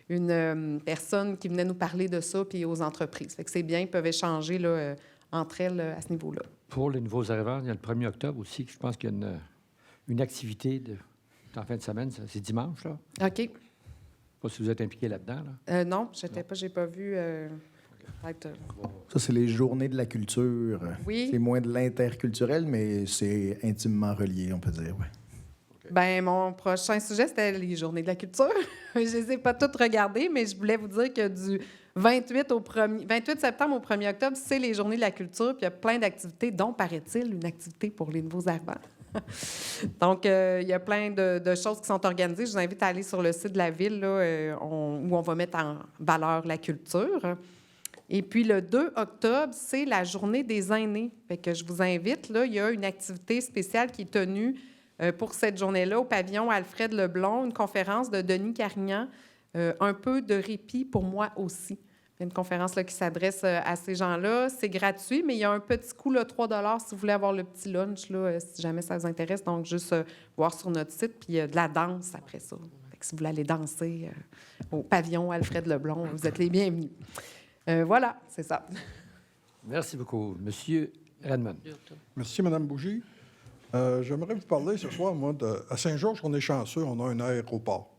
une personne qui venait nous parler de ça, puis aux entreprises. Fait que c'est bien, ils peuvent échanger là, entre elles à ce niveau-là. Pour les nouveaux arrivants, il y a le 1er octobre aussi, je pense qu'il y a une activité en fin de semaine, c'est dimanche, là. OK. Je ne sais pas si vous êtes impliqué là-dedans, là. Non, je n'ai pas vu. Ça, c'est les journées de la culture. Oui. C'est moins de l'interculturel, mais c'est intimement relié, on peut dire, oui. Bien, mon prochain sujet, c'était les Journées de la culture. Je ne les ai pas toutes regardées, mais je voulais vous dire que du 28 septembre au 1er octobre, c'est les Journées de la culture, puis il y a plein d'activités, dont, paraît-il, une activité pour les nouveaux arrivants. Donc, il y a plein de choses qui sont organisées. Je vous invite à aller sur le site de la Ville, là, où on va mettre en valeur la culture. Et puis, le 2 octobre, c'est la Journée des aînés. Fait que je vous invite, là, il y a une activité spéciale qui est tenue pour cette journée-là au pavillon Alfred Leblond, une conférence de Denis Carignan, un peu de répit pour moi aussi. Il y a une conférence là, qui s'adresse à ces gens-là. C'est gratuit, mais il y a un petit coût, là, 3 $ si vous voulez avoir le petit lunch, là, si jamais ça vous intéresse. Donc, juste voir sur notre site, puis de la danse après ça. Fait que si vous voulez aller danser au pavillon Alfred Leblond, vous êtes les bienvenus. Voilà, c'est ça. Merci beaucoup. Monsieur Redmond. Merci, Mme Bougie. J'aimerais vous parler ce soir, moi, à Saint-Georges, on est chanceux, on a un aéroport.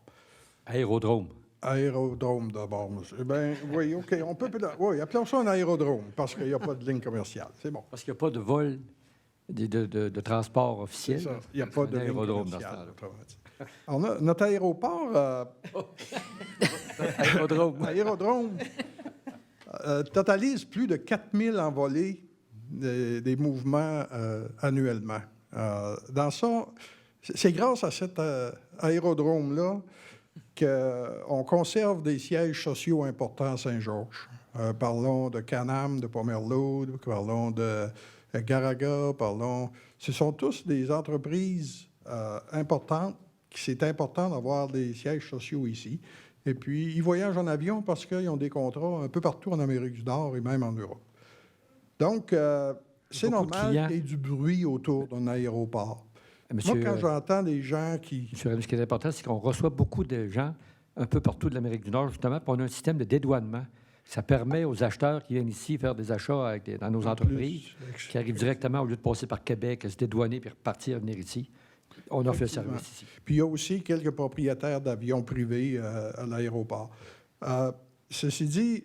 Aérodrome. Aérodrome d'abord, monsieur. Bien, oui, OK, on peut... Oui, appelons ça un aérodrome, parce qu'il n'y a pas de ligne commerciale. C'est bon. Parce qu'il n'y a pas de vol de transport officiel. C'est ça. Il n'y a pas de ligne aérodrome commerciale. Alors, notre aéroport... Aérodrome totalise plus de 4000 envolées des mouvements annuellement. Dans ça, c'est grâce à cet aérodrome-là qu'on conserve des sièges sociaux importants à Saint-Georges. Parlons de Canam, de Pomerleau, parlons de Garaga, Ce sont tous des entreprises importantes, c'est important d'avoir des sièges sociaux ici. Et puis, ils voyagent en avion parce qu'ils ont des contrats un peu partout en Amérique du Nord et même en Europe. Donc, c'est normal qu'il y ait du bruit autour d'un aéroport. Monsieur, moi, quand j'entends des gens qui... Monsieur Raymond, ce qui est important, c'est qu'on reçoit beaucoup de gens un peu partout de l'Amérique du Nord, justement, puis on a un système de dédouanement. Ça permet aux acheteurs qui viennent ici faire des achats dans nos entreprises, qui arrivent directement, au lieu de passer par Québec, se dédouaner puis repartir, venir ici. On offre le service ici. Puis il y a aussi quelques propriétaires d'avions privés à l'aéroport. Ceci dit,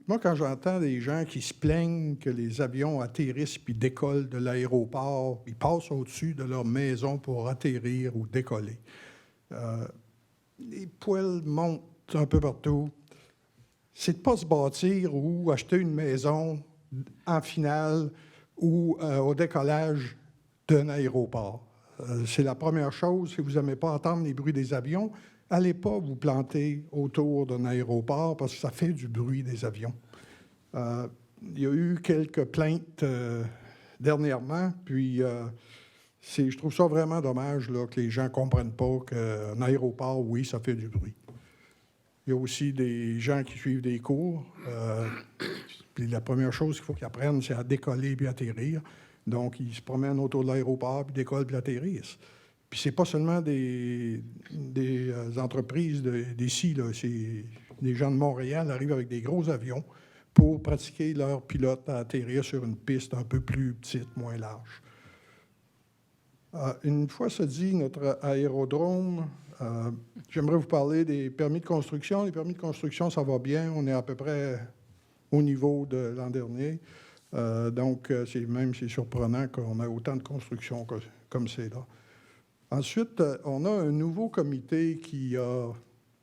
moi, quand j'entends des gens qui se plaignent que les avions atterrissent puis décollent de l'aéroport, ils passent au-dessus de leur maison pour atterrir ou décoller. Les poils montent un peu partout. C'est de ne pas se bâtir ou acheter une maison en finale ou au décollage d'un aéroport. C'est la première chose. Si vous n'aimez pas entendre les bruits des avions, n'allez pas vous planter autour d'un aéroport parce que ça fait du bruit des avions. Il y a eu quelques plaintes dernièrement, puis je trouve ça vraiment dommage là, que les gens ne comprennent pas qu'un aéroport, oui, ça fait du bruit. Il y a aussi des gens qui suivent des cours. Puis la première chose qu'il faut qu'ils apprennent, c'est à décoller puis atterrir. Donc, ils se promènent autour de l'aéroport, puis décollent puis atterrissent. Puis c'est pas seulement des entreprises d'ici, là. C'est des gens de Montréal arrivent avec des gros avions pour pratiquer leur pilote à atterrir sur une piste un peu plus petite, moins large. Une fois ça dit, notre aérodrome, j'aimerais vous parler des permis de construction. Les permis de construction, ça va bien. On est à peu près au niveau de l'an dernier. Donc, c'est surprenant qu'on ait autant de construction comme c'est là. Ensuite, on a un nouveau comité qui a...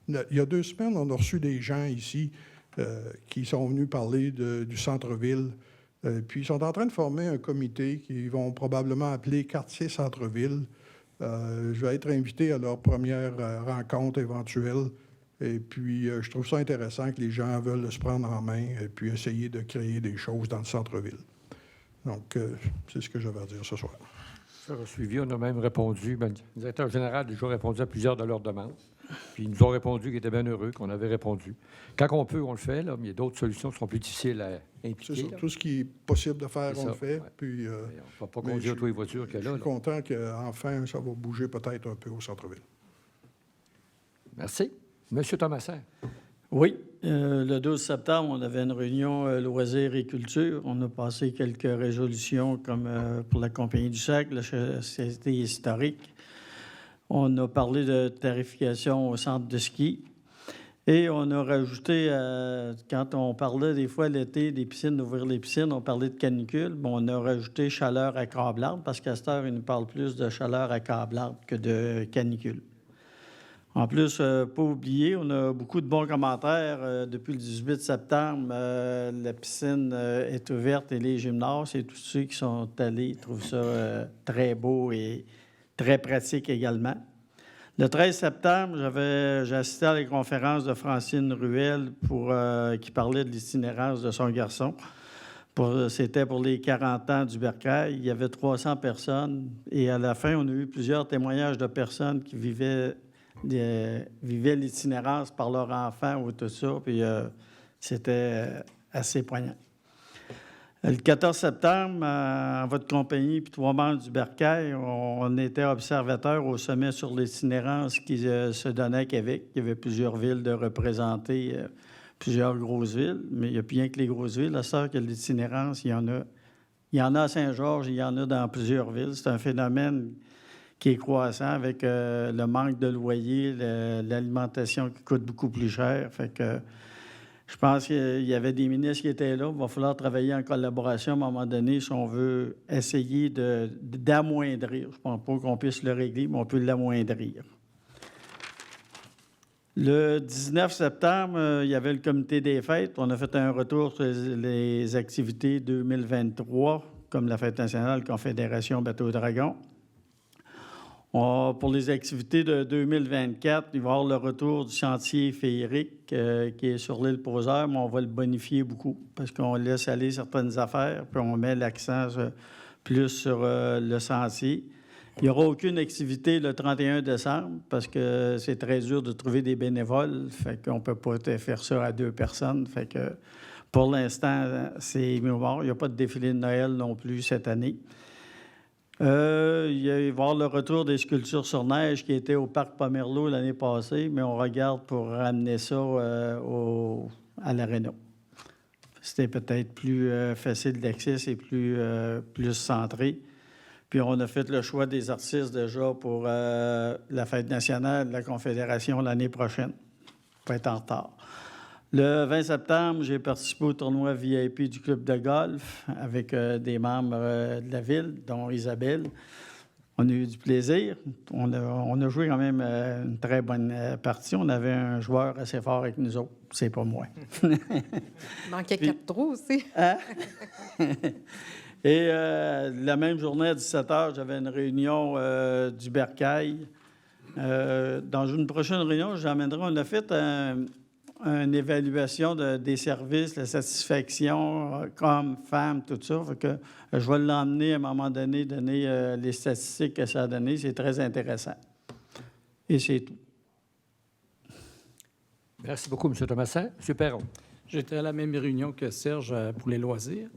Il y a 2 semaines, on a reçu des gens ici qui sont venus parler du centre-ville. Puis, ils sont en train de former un comité qu'ils vont probablement appeler Quartier Centre-ville. Je vais être invité à leur première rencontre éventuelle. Et puis, je trouve ça intéressant que les gens veulent se prendre en main et puis essayer de créer des choses dans le centre-ville. Donc, c'est ce que j'avais à dire ce soir. Ça a suivi, on a même répondu. Le directeur général a déjà répondu à plusieurs de leurs demandes. Puis ils nous ont répondu qu'ils étaient bien heureux, qu'on avait répondu. Quand on peut, on le fait, là, mais il y a d'autres solutions qui sont plus difficiles à impliquer. C'est ça. Tout ce qui est possible de faire, on le fait. Ouais. Puis, on ne va pas conduire toutes les voitures que là. Je suis content qu'enfin, ça va bouger peut-être un peu au centre-ville. Merci. Monsieur Thomasin. Oui. Le 12 septembre, on avait une réunion loisirs et culture. On a passé quelques résolutions comme pour la Compagnie du Sac, la Société historique. On a parlé de tarification au centre de ski. Et on a rajouté, quand on parlait des fois l'été des piscines, d'ouvrir les piscines, on parlait de canicule. Bon, on a rajouté chaleur accablante parce qu'à cette heure, il nous parle plus de chaleur accablante que de canicule. En plus, pas oublier, on a beaucoup de bons commentaires. Depuis le 18 septembre, la piscine est ouverte et les gymnases et tous ceux qui sont allés trouvent ça très beau et très pratique également. Le 13 septembre, j'ai assisté à la conférence de Francine Ruel qui parlait de l'itinérance de son garçon. C'était pour les 40 ans du Bercail. Il y avait 300 personnes et à la fin, on a eu plusieurs témoignages de personnes qui vivaient l'itinérance par leur enfant ou tout ça, puis c'était assez poignant. Le 14 septembre, en votre compagnie, puis 3 membres du Bercail, on était observateurs au sommet sur l'itinérance qui se donnait à Québec. Il y avait plusieurs villes de représenter, plusieurs grosses villes, mais il n'y a plus rien que les grosses villes. À ça que l'itinérance, il y en a. Il y en a à Saint-Georges, il y en a dans plusieurs villes. C'est un phénomène qui est croissant avec le manque de loyer, l'alimentation qui coûte beaucoup plus cher. Fait que je pense qu'il y avait des ministres qui étaient là. Il va falloir travailler en collaboration à un moment donné si on veut essayer d'amoindrir. Je ne pense pas qu'on puisse le régler, mais on peut l'amoindrir. Le 19 septembre, il y avait le comité des fêtes. On a fait un retour sur les activités 2023, comme la Fête nationale, Confédération Bateau Dragon. Pour les activités de 2024, il va y avoir le retour du chantier féerique qui est sur l'île Poseur, mais on va le bonifier beaucoup parce qu'on laisse aller certaines affaires, puis on met l'accent plus sur le sentier. Il n'y aura aucune activité le 31 décembre parce que c'est très dur de trouver des bénévoles. Fait qu'on ne peut pas faire ça à 2 personnes. Fait que pour l'instant, c'est mort. Il n'y a pas de défilé de Noël non plus cette année. Il va y avoir le retour des sculptures sur neige qui était au Parc Pomerleau l'année passée, mais on regarde pour ramener ça à l'Aréna. C'était peut-être plus facile d'accès et plus centré. Puis on a fait le choix des artistes déjà pour la fête nationale de la Confédération l'année prochaine. On va être en retard. Le 20 septembre, j'ai participé au tournoi VIP du club de golf avec des membres de la ville, dont Isabelle. On a eu du plaisir. On a joué quand même une très bonne partie. On avait un joueur assez fort avec nous autres. C'est pas moi. Il manquait 4 trous aussi. Hein? Et la même journée, à 17h, j'avais une réunion du Bercail. Dans une prochaine réunion, j'amènerai, on a fait une évaluation des services, la satisfaction, hommes, femmes, tout ça. Fait que je vais l'emmener à un moment donné, donner les statistiques que ça a donné. C'est très intéressant. Et c'est tout. Merci beaucoup, M. Thomasin. M. Perron. J'étais à la même réunion que Serge pour les loisirs.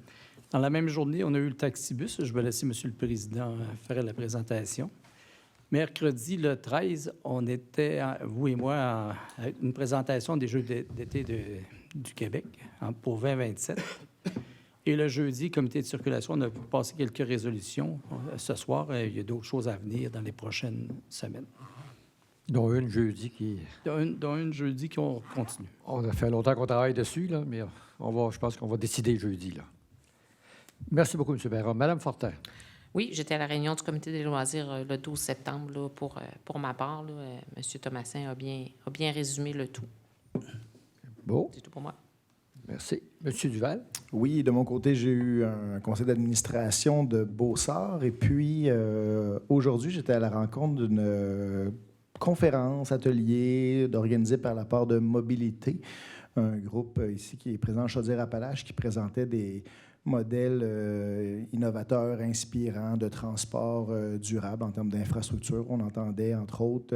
Dans la même journée, on a eu le taxibus. Je vais laisser M. le Président faire la présentation. Mercredi, le 13, on était, vous et moi, à une présentation des Jeux d'été du Québec pour 2027. Et le jeudi, comité de circulation, on a passé quelques résolutions. Ce soir, il y a d'autres choses à venir dans les prochaines semaines. Dont une jeudi qui... Dont une jeudi qu'on continue. On a fait longtemps qu'on travaille dessus, là, mais je pense qu'on va décider jeudi, là. Merci beaucoup, M. Perron. Mme Fortin. Oui, j'étais à la réunion du comité des loisirs le 12 septembre. Là, pour ma part, là, M. Thomasin a bien résumé le tout. Bon. C'est tout pour moi. Merci. M. Duval. Oui, de mon côté, j'ai eu un conseil d'administration de Beausart. Et puis, aujourd'hui, j'étais à la rencontre d'une conférence, atelier organisé par la part de Mobilité, un groupe ici qui est présent en Chaudière-Appalaches qui présentait des modèles innovateurs, inspirants de transport durable en termes d'infrastructure. On entendait, entre autres,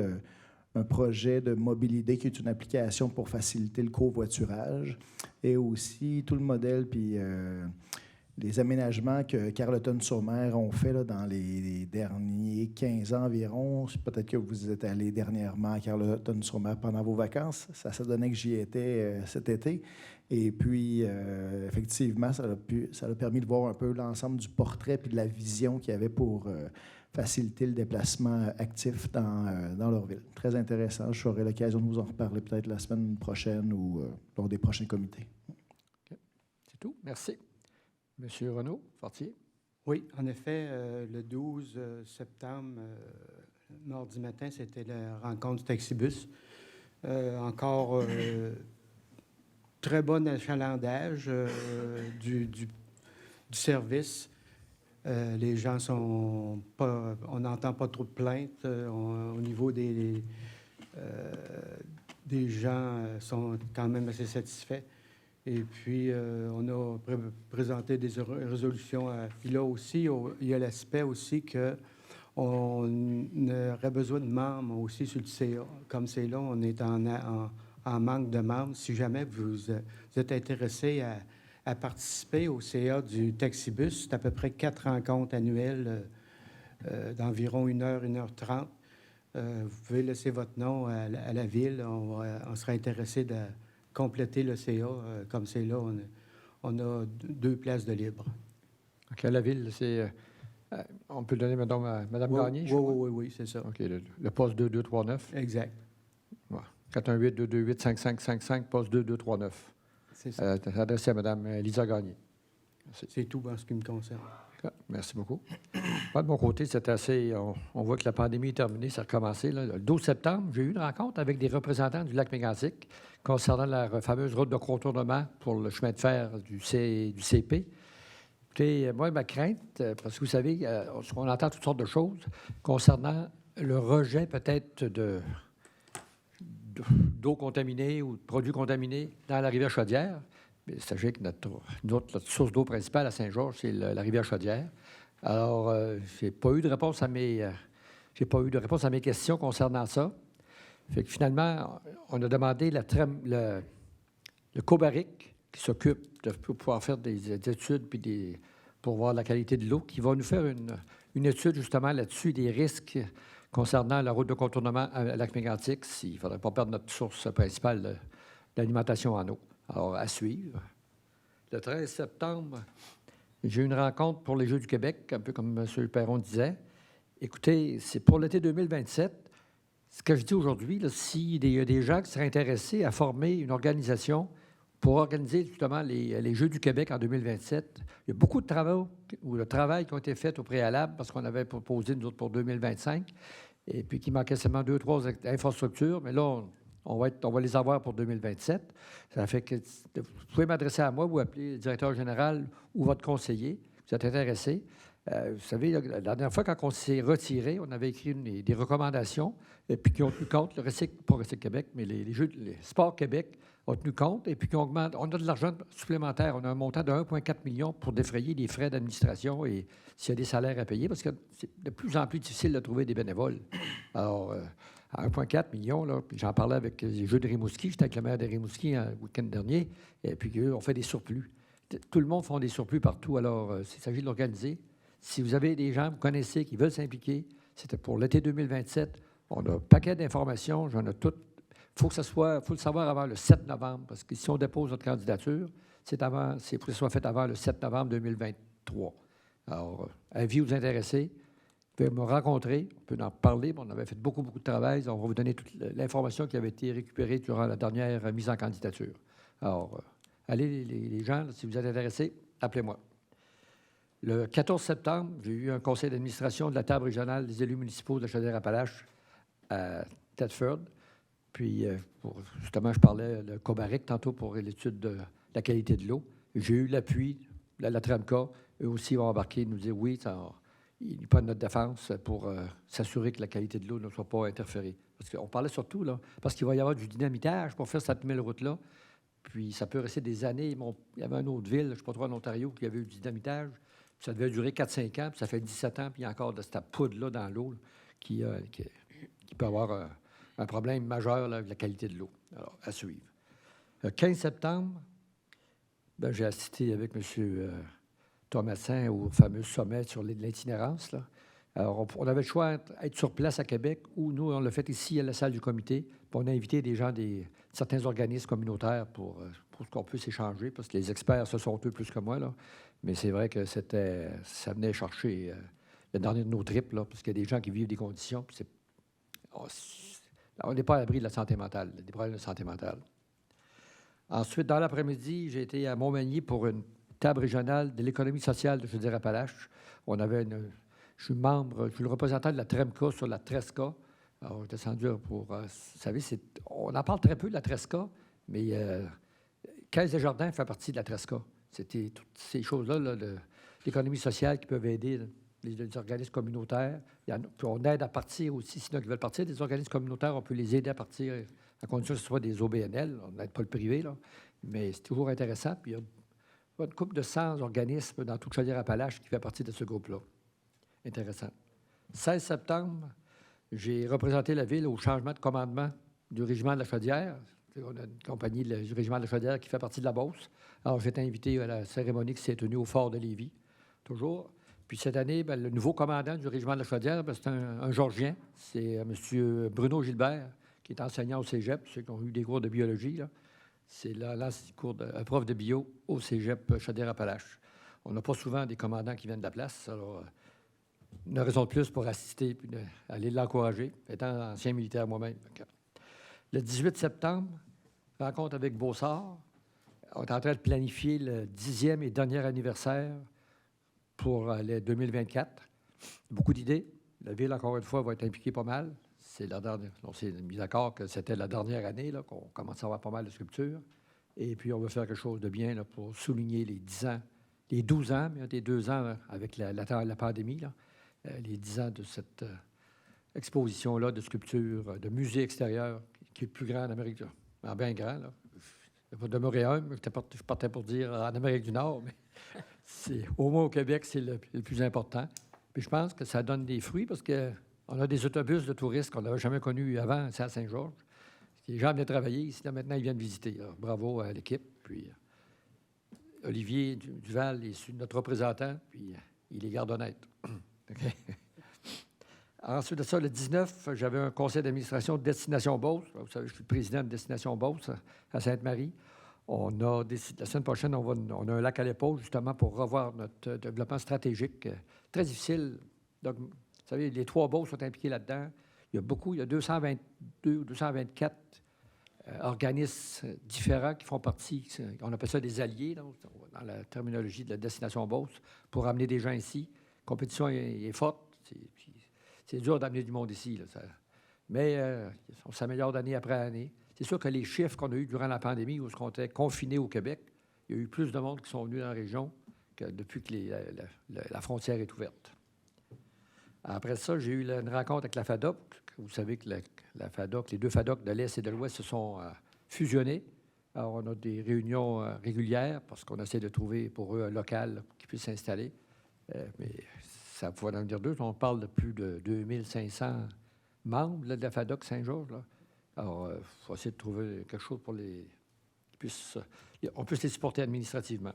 un projet de mobilité qui est une application pour faciliter le covoiturage et aussi tout le modèle puis les aménagements que Carleton-sur-Mer ont fait là, dans les derniers 15 ans environ. Peut-être que vous êtes allé dernièrement à Carleton-sur-Mer pendant vos vacances. Ça donnait que j'y étais cet été. Et puis, effectivement, ça a permis de voir un peu l'ensemble du portrait puis de la vision qu'il y avait pour faciliter le déplacement actif dans leur ville. Très intéressant. J'aurai l'occasion de vous en reparler peut-être la semaine prochaine ou lors des prochains comités. Okay. C'est tout. Merci. Monsieur Renaud, Fortier. Oui, en effet, le 12 septembre, mardi matin, c'était la rencontre du taxibus. Encore très bon achalandage du service. Les gens sont pas... On n'entend pas trop de plaintes. Au niveau des gens sont quand même assez satisfaits. Et puis, on a présenté des résolutions. Puis là aussi, il y a l'aspect aussi qu'on aurait besoin de membres aussi sur le CA. Comme c'est là, on est en manque de membres. Si jamais vous êtes intéressé à participer au CA du taxibus, c'est à peu près 4 rencontres annuelles d'environ 1h, 1h30. Vous pouvez laisser votre nom à la ville. On serait intéressé de compléter le CA. Comme c'est là, on a 2 places de libre. OK, la ville, c'est... on peut le donner, madame, à Mme Gagné? Oui, c'est ça. OK, le poste 2239. Exact. Ouais. 418-228-5555, poste 2239. C'est ça. Adressé à Mme Lisa Gagné. C'est tout en ce qui me concerne. Okay. Merci beaucoup. Moi, de mon côté, c'est assez... On voit que la pandémie est terminée, ça a recommencé. Là. Le 12 septembre, j'ai eu une rencontre avec des représentants du lac Mégantic concernant la fameuse route de contournement pour le chemin de fer du CP. Écoutez, moi, ma crainte, parce que vous savez, on entend toutes sortes de choses concernant le rejet peut-être d'eau contaminée ou de produits contaminés dans la rivière Chaudière. Mais sachez que notre source d'eau principale à Saint-Georges, c'est la rivière Chaudière. Alors, j'ai pas eu de réponse à mes questions concernant ça. Fait que finalement, on a demandé le COBARIC, qui s'occupe de pouvoir faire des études puis pour voir la qualité de l'eau, qui va nous faire une étude justement là-dessus, des risques concernant la route de contournement à Lac-Mégantic, s'il ne faudrait pas perdre notre source principale d'alimentation en eau. Alors, à suivre. Le 13 septembre, j'ai eu une rencontre pour les Jeux du Québec, un peu comme M. Perron disait. Écoutez, c'est pour l'été 2027. Ce que je dis aujourd'hui, s'il y a des gens qui seraient intéressés à former une organisation pour organiser justement les Jeux du Québec en 2027, il y a beaucoup de travail qui ont été faits au préalable parce qu'on avait proposé, nous autres, pour 2025, et puis qu'il manquait seulement 2 ou 3 infrastructures. Mais là, on va les avoir pour 2027. Ça fait que vous pouvez m'adresser à moi, vous appelez le directeur général ou votre conseiller. Vous êtes intéressé. Vous savez, la dernière fois, quand on s'est retiré, on avait écrit des recommandations, et puis qui ont tenu compte, pas Recycle Québec, mais les Sports Québec ont tenu compte, et puis qui augmentent. On a de l'argent supplémentaire. On a un montant de 1,4 million pour défrayer les frais d'administration et s'il y a des salaires à payer, parce que c'est de plus en plus difficile de trouver des bénévoles. Alors, à 1,4 million, là, puis j'en parlais avec les Jeux de Rimouski. J'étais avec le maire de Rimouski le week-end dernier, et puis eux, on fait des surplus. Tout le monde fait des surplus partout, alors il s'agit de l'organiser. Si vous avez des gens que vous connaissez qui veulent s'impliquer, c'était pour l'été 2027. On a un paquet d'informations, j'en ai toutes. Il faut le savoir avant le 7 novembre, parce que si on dépose notre candidature, c'est pour que ce soit fait avant le 7 novembre 2023. Alors, avis aux intéressés, vous pouvez me rencontrer, on peut en parler. On avait fait beaucoup de travail. On va vous donner toute l'information qui avait été récupérée durant la dernière mise en candidature. Alors, allez, les gens, si vous êtes intéressés, appelez-moi. Le 14 septembre, j'ai eu un conseil d'administration de la table régionale des élus municipaux de Chaudière-Appalaches à Thetford. Puis, justement, je parlais de COBARIC tantôt pour l'étude de la qualité de l'eau. J'ai eu l'appui de la TRAMCA. Eux aussi vont embarquer et nous dire oui, ils prennent notre défense pour s'assurer que la qualité de l'eau ne soit pas interférée. Parce qu'on parlait surtout, là, parce qu'il va y avoir du dynamitage pour faire cette nouvelle route-là. Puis, ça peut rester des années. Il y avait une autre ville, je ne sais pas trop, en Ontario, qui avait eu du dynamitage. Ça devait durer 4-5 ans, puis ça fait 17 ans, puis il y a encore de cette poudre-là dans l'eau qui peut avoir un problème majeur là, avec la qualité de l'eau. Alors, à suivre. Le 15 septembre, j'ai assisté avec M. Thomasin au fameux sommet sur l'itinérance. Là. Alors, on avait le choix d'être sur place à Québec ou nous, on l'a fait ici à la salle du comité. Puis on a invité des gens de certains organismes communautaires pour qu'on puisse échanger, parce que les experts, ce sont eux plus que moi, là. Mais c'est vrai que ça venait chercher le dernier de nos tripes, là, parce qu'il y a des gens qui vivent des conditions. Puis on n'est pas à l'abri de la santé mentale, des problèmes de santé mentale. Ensuite, dans l'après-midi, j'ai été à Montmagny pour une table régionale de l'économie sociale de Chaudière-Appalaches. Je suis le représentant de la TREMCA sur la TRESCA. Alors, je suis descendu pour... vous savez, on en parle très peu de la TRESCA, mais Caisse des Jardins fait partie de la TRESCA. C'était toutes ces choses-là, l'économie sociale qui peuvent aider les organismes communautaires. Puis on aide à partir aussi, sinon ils veulent partir des organismes communautaires, on peut les aider à partir, à condition que ce soit des OBNL. On n'aide pas le privé, là, mais c'est toujours intéressant. Puis il y a une couple de 100 organismes dans toute Chaudière-Appalaches qui fait partie de ce groupe-là. Intéressant. 16 septembre, j'ai représenté la ville au changement de commandement du régiment de la Chaudière. On a une compagnie du régiment de la Chaudière qui fait partie de la Beauce. Alors, j'ai été invité à la cérémonie qui s'est tenue au fort de Lévis, toujours. Puis cette année, le nouveau commandant du régiment de la Chaudière, c'est un Georgien. C'est M. Bruno Gilbert, qui est enseignant au cégep, ceux qui ont eu des cours de biologie. Là. C'est un prof de bio au cégep Chaudière-Appalaches. On n'a pas souvent des commandants qui viennent de la place. Alors, une raison de plus pour assister et aller l'encourager, étant ancien militaire moi-même. Le 18 septembre, rencontre avec Beausart. On est en train de planifier le 10e et dernier anniversaire pour les 2024. Beaucoup d'idées. La ville, encore une fois, va être impliquée pas mal. On s'est mis d'accord que c'était la dernière année là, qu'on commence à avoir pas mal de sculptures. Et puis, on veut faire quelque chose de bien là, pour souligner les 10 ans, les 12 ans, mais des 2 ans avec la pandémie, là, les 10 ans de exposition-là de sculptures, de musée extérieur, qui est le plus grand en Amérique du Nord. Bien grand, là. Je vais demeurer un, mais je partais pour dire en Amérique du Nord, mais au moins au Québec, c'est le plus important. Puis je pense que ça donne des fruits parce qu'on a des autobus de touristes qu'on n'avait jamais connus avant, à Saint-Georges. Les gens venaient travailler ici, là, maintenant ils viennent visiter. Là. Bravo à l'équipe. Puis Olivier Duval est notre représentant, puis il les garde honnêtes. Okay. Ensuite de ça, le 19, j'avais un conseil d'administration de Destination Beauce. Vous savez, je suis le président de Destination Beauce à Sainte-Marie. On a décidé, la semaine prochaine, on a un lac à l'épaule, justement, pour revoir notre développement stratégique. Très difficile. Donc, vous savez, les 3 Beauces sont impliqués là-dedans. Il y a 222 ou 224 organismes différents qui font partie. On appelle ça des alliés, là, dans la terminologie de la Destination Beauce, pour amener des gens ici. La compétition est forte. C'est dur d'amener du monde ici. Là, mais on s'améliore d'année après année. C'est sûr que les chiffres qu'on a eus durant la pandémie, où on était confinés au Québec, il y a eu plus de monde qui sont venus dans la région que depuis que la frontière est ouverte. Après ça, j'ai eu une rencontre avec la FADOC. Vous savez que la FADOC, les 2 FADOC de l'Est et de l'Ouest se sont fusionnés. Alors, on a des réunions régulières parce qu'on essaie de trouver pour eux un local qui puisse s'installer. Mais ça pourrait en dire 2. On parle de plus de 2500 membres là, de la FADOC Saint-Georges. Là. Alors, il faut essayer de trouver quelque chose pour on puisse les supporter administrativement.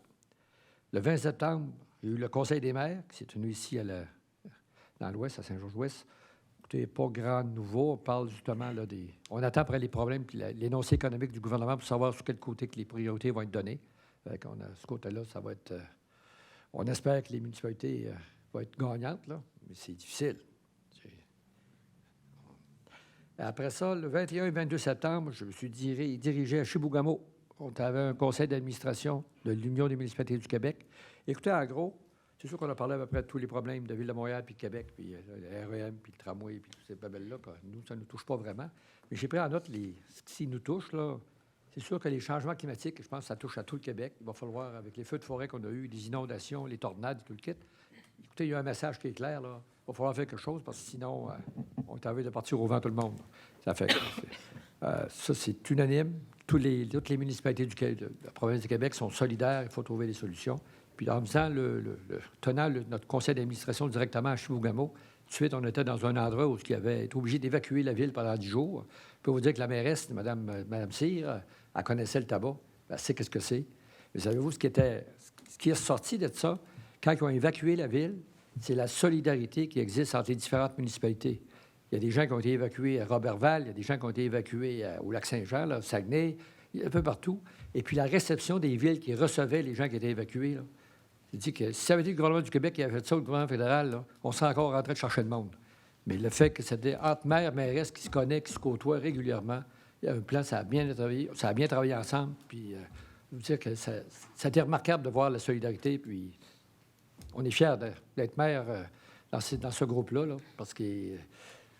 Le 20 septembre, il y a eu le Conseil des maires qui s'est tenu ici dans l'Ouest, à Saint-Georges-Ouest. Écoutez, pas grand nouveau. On parle justement là, on attend après les problèmes puis l'énoncé économique du gouvernement pour savoir sur quel côté que les priorités vont être données. Ce côté-là, ça va être... on espère que les municipalités vont être gagnantes, là, mais c'est difficile. Après ça, le 21 et 22 septembre, je me suis dirigé à Chibougamau. On avait un conseil d'administration de l'Union des municipalités du Québec. Écoutez, en gros, c'est sûr qu'on a parlé à peu près de tous les problèmes de Ville de Montréal, puis de Québec, puis le REM, puis le tramway, puis toutes ces babelles-là. Nous, ça ne nous touche pas vraiment. Mais j'ai pris en note ce qui nous touche, là. C'est sûr que les changements climatiques, je pense que ça touche à tout le Québec. Il va falloir, avec les feux de forêt qu'on a eus, les inondations, les tornades, tout le kit. Écoutez, il y a un message qui est clair, là. Il va falloir faire quelque chose parce que sinon, on est en train de partir au vent tout le monde. Ça fait ça, c'est unanime. Toutes les municipalités de la province du Québec sont solidaires. Il faut trouver des solutions. Puis en faisant tenant notre conseil d'administration directement à Chibougamau, tout de suite, on était dans un endroit où il avait été obligé d'évacuer la ville pendant 10 jours. Je peux vous dire que la mairesse, Mme Cyr, elle connaissait le tabac. Elle sait qu'est-ce que c'est. Mais savez-vous ce qui est sorti de ça? Quand ils ont évacué la ville, c'est la solidarité qui existe entre les différentes municipalités. Il y a des gens qui ont été évacués à Roberval, il y a des gens qui ont été évacués au Lac-Saint-Jean, là, Saguenay, un peu partout. Et puis la réception des villes qui recevaient les gens qui étaient évacués, là. C'est dit que si ça avait été le gouvernement du Québec qui avait fait ça, le gouvernement fédéral, là, on serait encore en train de chercher le monde. Mais le fait que c'était entre maire et mairesse qui se connaissent, qui se côtoient régulièrement, il y a un plan, ça a bien travaillé ensemble. Puis, je veux dire que ça a été remarquable de voir la solidarité. Puis, on est fiers d'être maire dans ce groupe-là, là, parce que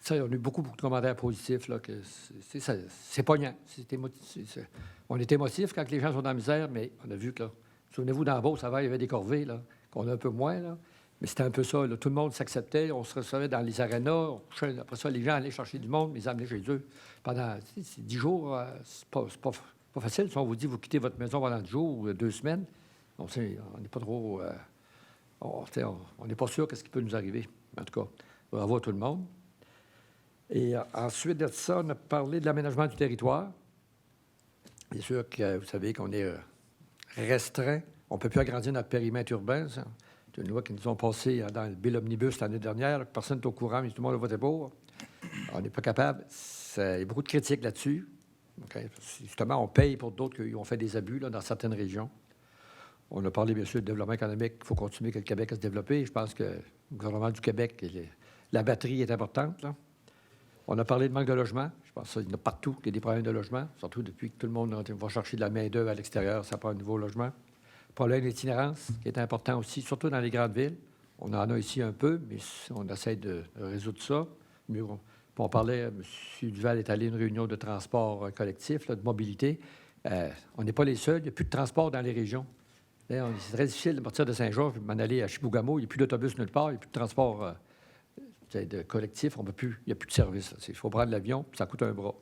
ça, on a eu beaucoup de commentaires positifs. Là, que c'est poignant. On est émotif quand les gens sont dans la misère, mais on a vu que, là, souvenez-vous, dans Beauce, avant, il y avait des corvées, là, qu'on a un peu moins, là. Mais c'était un peu ça. Là. Tout le monde s'acceptait. On se recevait dans les arénas. Après ça, les gens allaient chercher du monde, les amener chez eux. Pendant 10 jours, c'est pas facile. Si on vous dit, vous quittez votre maison pendant 10 jours ou 2 semaines, on n'est pas trop... on n'est pas sûr qu'est-ce qui peut nous arriver. En tout cas, bravo à tout le monde. Et ensuite de ça, on a parlé de l'aménagement du territoire. Bien sûr que vous savez qu'on est restreint. On ne peut plus agrandir notre périmètre urbain. Ça. C'est une loi qui nous ont passée dans le Bill Omnibus l'année dernière. Personne n'est au courant, mais tout le monde a voté pour. On n'est pas capable. Il y a beaucoup de critiques là-dessus. Okay? Justement, on paye pour d'autres qui ont fait des abus là, dans certaines régions. On a parlé, bien sûr, de développement économique. Il faut continuer que le Québec a se développer. Je pense que le gouvernement du Québec, la batterie est importante. Là. On a parlé de manque de logement. Je pense qu'il y en a partout qu'il y a des problèmes de logement, surtout depuis que tout le monde va chercher de la main-d'œuvre à l'extérieur, ça prend un nouveau logement. Problème d'itinérance, qui est important aussi, surtout dans les grandes villes. On en a ici un peu, mais on essaie de résoudre ça. On parlait, M. Duval est allé à une réunion de transport collectif, là, de mobilité. On n'est pas les seuls. Il n'y a plus de transport dans les régions. C'est très difficile de partir de Saint-Georges et m'en aller à Chibougamau. Il n'y a plus d'autobus nulle part. Il n'y a plus de transport. de collectif, on peut plus, il n'y a plus de service. Il faut prendre l'avion, puis ça coûte un bras.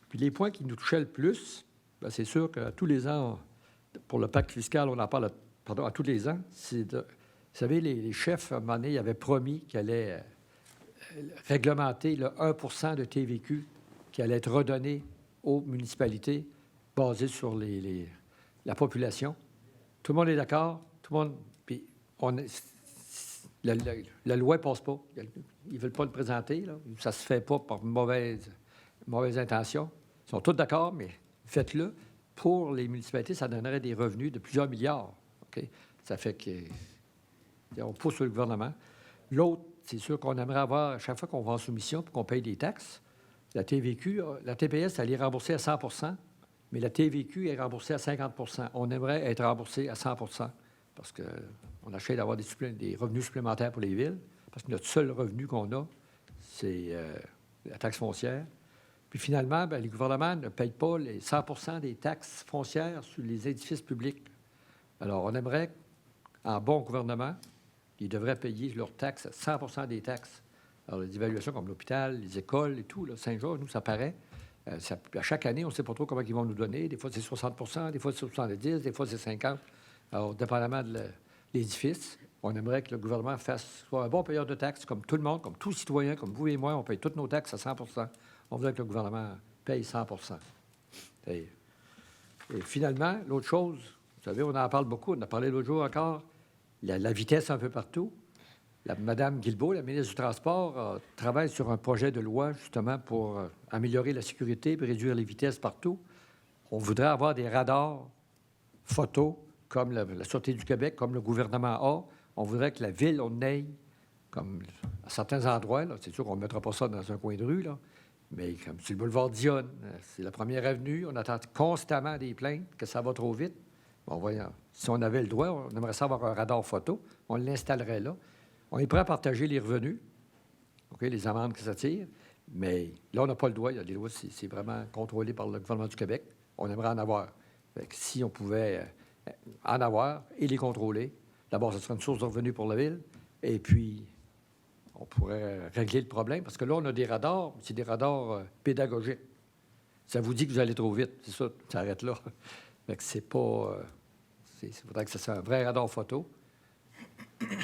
Puis les points qui nous touchaient le plus, bien, c'est sûr que tous les ans, pour le pacte fiscal, on en parle à tous les ans. Vous savez, les chefs, à un moment donné, ils avaient promis qu'ils allaient réglementer le 1 de TVQ qui allait être redonné aux municipalités basé sur la population. Tout le monde est d'accord. Tout le monde... Puis la loi ne passe pas. Ils ne veulent pas le présenter. Là. Ça ne se fait pas par mauvaise intention. Ils sont tous d'accord, mais faites-le. Pour les municipalités, ça donnerait des revenus de plusieurs milliards. Okay? Ça fait qu'on pousse sur le gouvernement. L'autre, c'est sûr qu'on aimerait avoir, à chaque fois qu'on va en soumission pour qu'on paye des taxes, la TVQ, la TPS, elle est remboursée à 100 %, mais la TVQ est remboursée à 50 %. On aimerait être remboursé à 100 % parce qu'on essaie d'avoir des revenus supplémentaires pour les villes, parce que notre seul revenu qu'on a, c'est la taxe foncière. Puis finalement, bien, les gouvernements ne payent pas les 100 % des taxes foncières sur les édifices publics. Alors, on aimerait, en bon gouvernement, ils devraient payer leurs taxes, 100 % des taxes. Alors, les évaluations comme l'hôpital, les écoles et tout, là, Saint-Georges, nous, ça paraît. À chaque année, on ne sait pas trop comment ils vont nous donner. Des fois, c'est 60 %, des fois, c'est 70 %, des fois, c'est 50 %. Alors, dépendamment de l'édifice, on aimerait que le gouvernement soit un bon payeur de taxes, comme tout le monde, comme tout citoyen, comme vous et moi, on paye toutes nos taxes à 100 %. On voudrait que le gouvernement paye 100 %. Et finalement, l'autre chose, vous savez, on en parle beaucoup, on en a parlé l'autre jour encore, la vitesse un peu partout. Mme Guilbeault, la ministre du Transport, travaille sur un projet de loi, justement, pour améliorer la sécurité et réduire les vitesses partout. On voudrait avoir des radars photos, comme la Sûreté du Québec, comme le gouvernement a. On voudrait que la ville, on ait, comme à certains endroits, là, c'est sûr qu'on ne mettra pas ça dans un coin de rue, là, mais comme sur le boulevard Dionne, c'est la première avenue, on attend constamment des plaintes que ça va trop vite. Bon, voyons, si on avait le droit, on aimerait ça avoir un radar photo, on l'installerait là. On est prêt à partager les revenus, OK, les amendes que ça tire, mais là, on n'a pas le droit. Il y a des lois, c'est vraiment contrôlé par le gouvernement du Québec. On aimerait en avoir. Fait que si on pouvait en avoir et les contrôler, d'abord, ce serait une source de revenus pour la ville, et puis on pourrait régler le problème, parce que là, on a des radars, c'est des radars pédagogiques. Ça vous dit que vous allez trop vite, c'est ça, ça arrête là. Fait que c'est pas... il faudrait que ça soit un vrai radar photo,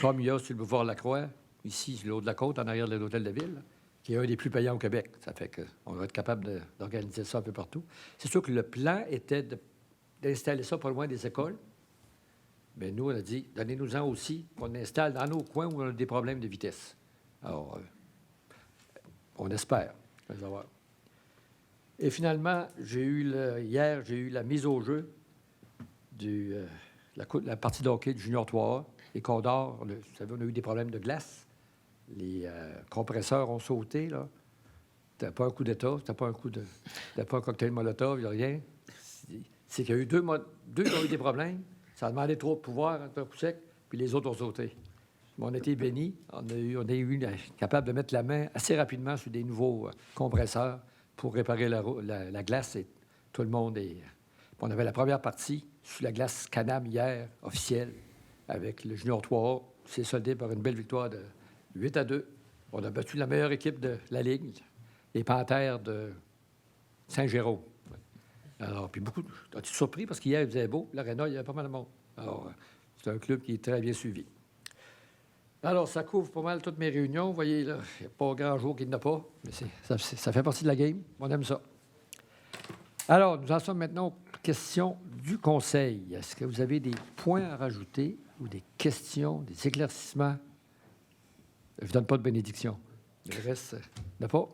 comme il y a sur le boulevard Lacroix, ici, sur le haut de la côte, en arrière de l'hôtel de ville, qui est un des plus payants au Québec. Ça fait qu'on va être capable d'organiser ça un peu partout. C'est sûr que le plan était d'installer ça pas loin des écoles. Mais nous, on a dit, donnez-nous-en aussi, qu'on installe dans nos coins où on a des problèmes de vitesse. Alors, on espère les avoir. Et finalement, hier, j'ai eu la mise au jeu de la partie de hockey du Junior 3A. Les Condors, vous savez, on a eu des problèmes de glace. Les compresseurs ont sauté, là. C'était pas un coup d'État, c'était pas un cocktail Molotov, il n'y a rien. C'est qu'il y a eu deux qui ont eu des problèmes. Ça a demandé trop de pouvoir, un coup sec, puis les autres ont sauté. Mais on a été bénis. On a eu capable de mettre la main assez rapidement sur des nouveaux compresseurs pour réparer la glace. Et tout le monde est... On avait la première partie sur la glace Canam hier, officielle, avec le Junior 3A. C'est soldé par une belle victoire de 8-2. On a battu la meilleure équipe de la Ligue, les Panthères de Saint-Jérôme. Alors, puis beaucoup... As-tu surpris? Parce qu'hier, il faisait beau. L'Arena, il y avait pas mal de monde. Alors, c'est un club qui est très bien suivi. Alors, ça couvre pas mal toutes mes réunions. Vous voyez, là, il n'y a pas grand jour qu'il n'y en a pas. Mais ça fait partie de la game. On aime ça. Alors, nous en sommes maintenant aux questions du Conseil. Est-ce que vous avez des points à rajouter ou des questions, des éclaircissements? Je ne vous donne pas de bénédiction. Le reste, il n'y en a pas.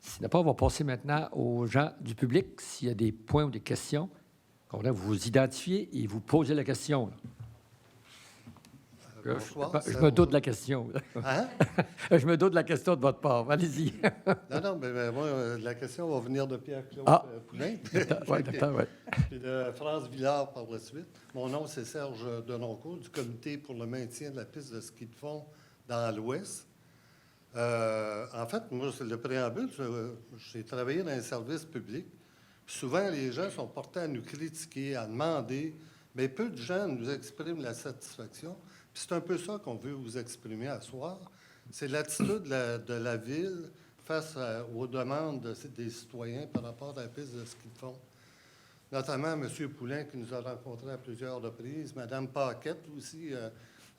S'il n'y en a pas, on va passer maintenant aux gens du public. S'il y a des points ou des questions, vous vous identifiez et vous posez la question. Là. Bonsoir, je me doute de la question. Hein? Je me doute de la question de votre part. Allez-y. Non, mais moi, la question va venir de Pierre-Claude Poulin. Oui, d'accord, oui. Et de France Villard par la suite. Mon nom, c'est Serge Denoncourt, du Comité pour le maintien de la piste de ski de fond dans l'Ouest. En fait, moi, c'est le préambule. J'ai travaillé dans les services publics. Souvent, les gens sont portés à nous critiquer, à demander, mais peu de gens nous expriment la satisfaction. Puis c'est un peu ça qu'on veut vous exprimer à soir. c'est l'attitude de la Ville face aux demandes des citoyens par rapport à la piste de ski de fond. Notamment M. Poulain, qui nous a rencontrés à plusieurs reprises, Mme Paquette aussi,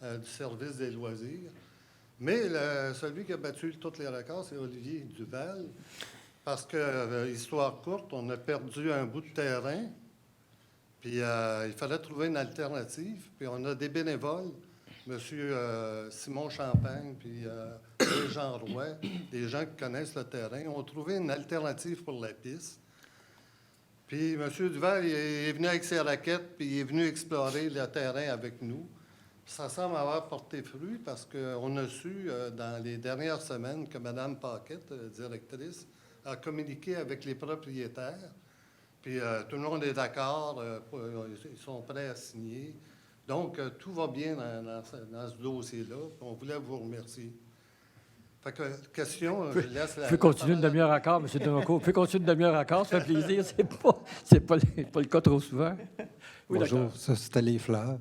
du service des loisirs. Mais celui qui a battu tous les records, c'est Olivier Duval, parce que, histoire courte, on a perdu un bout de terrain, puis il fallait trouver une alternative, puis on a des bénévoles, M. Simon Champagne, puis Jean Roy, des gens qui connaissent le terrain, ont trouvé une alternative pour la piste. Puis M. Duval il est venu avec ses raquettes, puis il est venu explorer le terrain avec nous. Ça semble avoir porté fruit parce qu'on a su dans les dernières semaines que Mme Paquette, directrice, a communiqué avec les propriétaires. Puis tout le monde est d'accord, ils sont prêts à signer. Donc, tout va bien dans ce dossier-là. On voulait vous remercier. Fait que, question, je laisse la... Vous pouvez continuer une demi-heure à quart, M. Denoncourt. Vous pouvez continuer une demi-heure à quart, ça fait plaisir. C'est pas le cas trop souvent. Oui, bonjour, ça c'était les fleurs.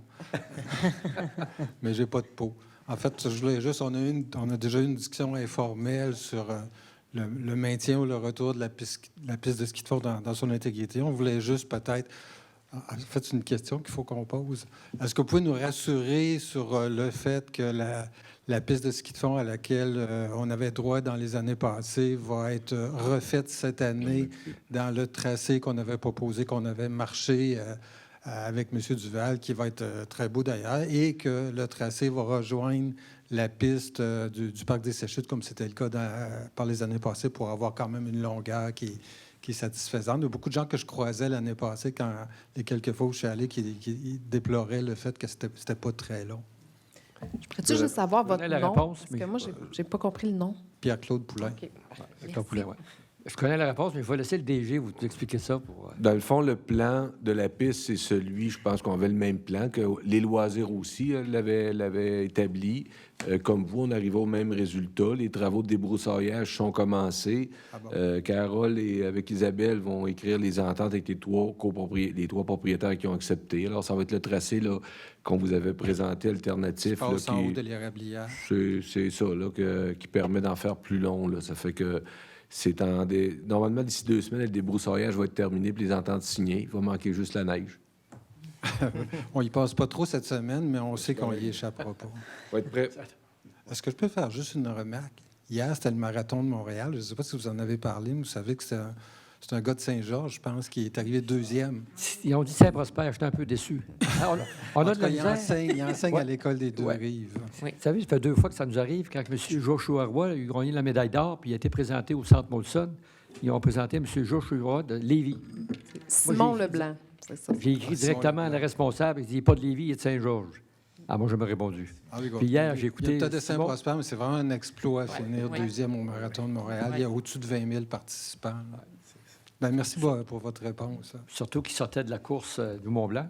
Mais j'ai pas de peau. En fait, je voulais juste, on a déjà eu une discussion informelle sur le maintien ou le retour de la piste de ski de fond dans son intégrité. On voulait juste peut-être... En fait, c'est une question qu'il faut qu'on pose. Est-ce que vous pouvez nous rassurer sur le fait que la piste de ski de fond à laquelle on avait droit dans les années passées va être refaite cette année dans le tracé qu'on avait proposé, qu'on avait marché avec M. Duval, qui va être très beau d'ailleurs, et que le tracé va rejoindre la piste du Parc des Séchutes, comme c'était le cas par les années passées, pour avoir quand même une longueur qui est satisfaisante. Il y a beaucoup de gens que je croisais l'année passée, les quelques fois où je suis allé, qui déploraient le fait que c'était pas très long. Je pourrais-tu juste savoir votre nom? Réponse, parce que moi, j'ai pas compris le nom. Pierre-Claude Poulain. Okay. Pierre Poulain, oui. Je connais la réponse, mais il faut laisser le DG vous expliquer ça. Dans le fond, le plan de la piste, c'est celui, je pense qu'on avait le même plan, que les loisirs aussi l'avaient établi. Comme vous, on arrivait au même résultat. Les travaux de débroussaillage sont commencés. Ah bon? Carole et avec Isabelle vont écrire les ententes avec les trois propriétaires qui ont accepté. Alors, ça va être le tracé là, qu'on vous avait présenté, alternatif. Qui passe en haut de l'érablière. C'est ça, là, qui permet d'en faire plus long. Là. Ça fait que... Normalement, d'ici 2 semaines, le débroussaillage va être terminé puis les ententes signées. Il va manquer juste la neige. On y passe pas trop cette semaine, mais on sait qu'on y échappera pas. On va être prêt. Est-ce que je peux faire juste une remarque? Hier, c'était le marathon de Montréal. Je ne sais pas si vous en avez parlé, mais vous savez que c'est un gars de Saint-Georges, je pense, qui est arrivé 2e. Ils ont dit Saint-Prosper. J'étais un peu déçu. On a de la misère. Il enseigne à l'école des Deux-Rives. Oui. Vous savez, ça fait 2 fois que ça nous arrive. Quand M. Joshua Roy a eu gagné la médaille d'or, puis il a été présenté au Centre Molson, ils ont présenté M. Joshua Roy de Lévis. Simon Leblanc, c'est ça. J'ai écrit directement à la responsable. Il dit, il n'est pas de Lévis, il est de Saint-Georges. Ah, moi, je me répondu. Ah oui, puis hier, j'ai écouté... Il y a peut-être de Saint-Prosper, mais c'est vraiment un exploit finir 2e au marathon de Montréal. Il y a au-dessus de 20 000 participants. Bien, merci pour votre réponse. Surtout qu'il sortait de la course du Mont-Blanc.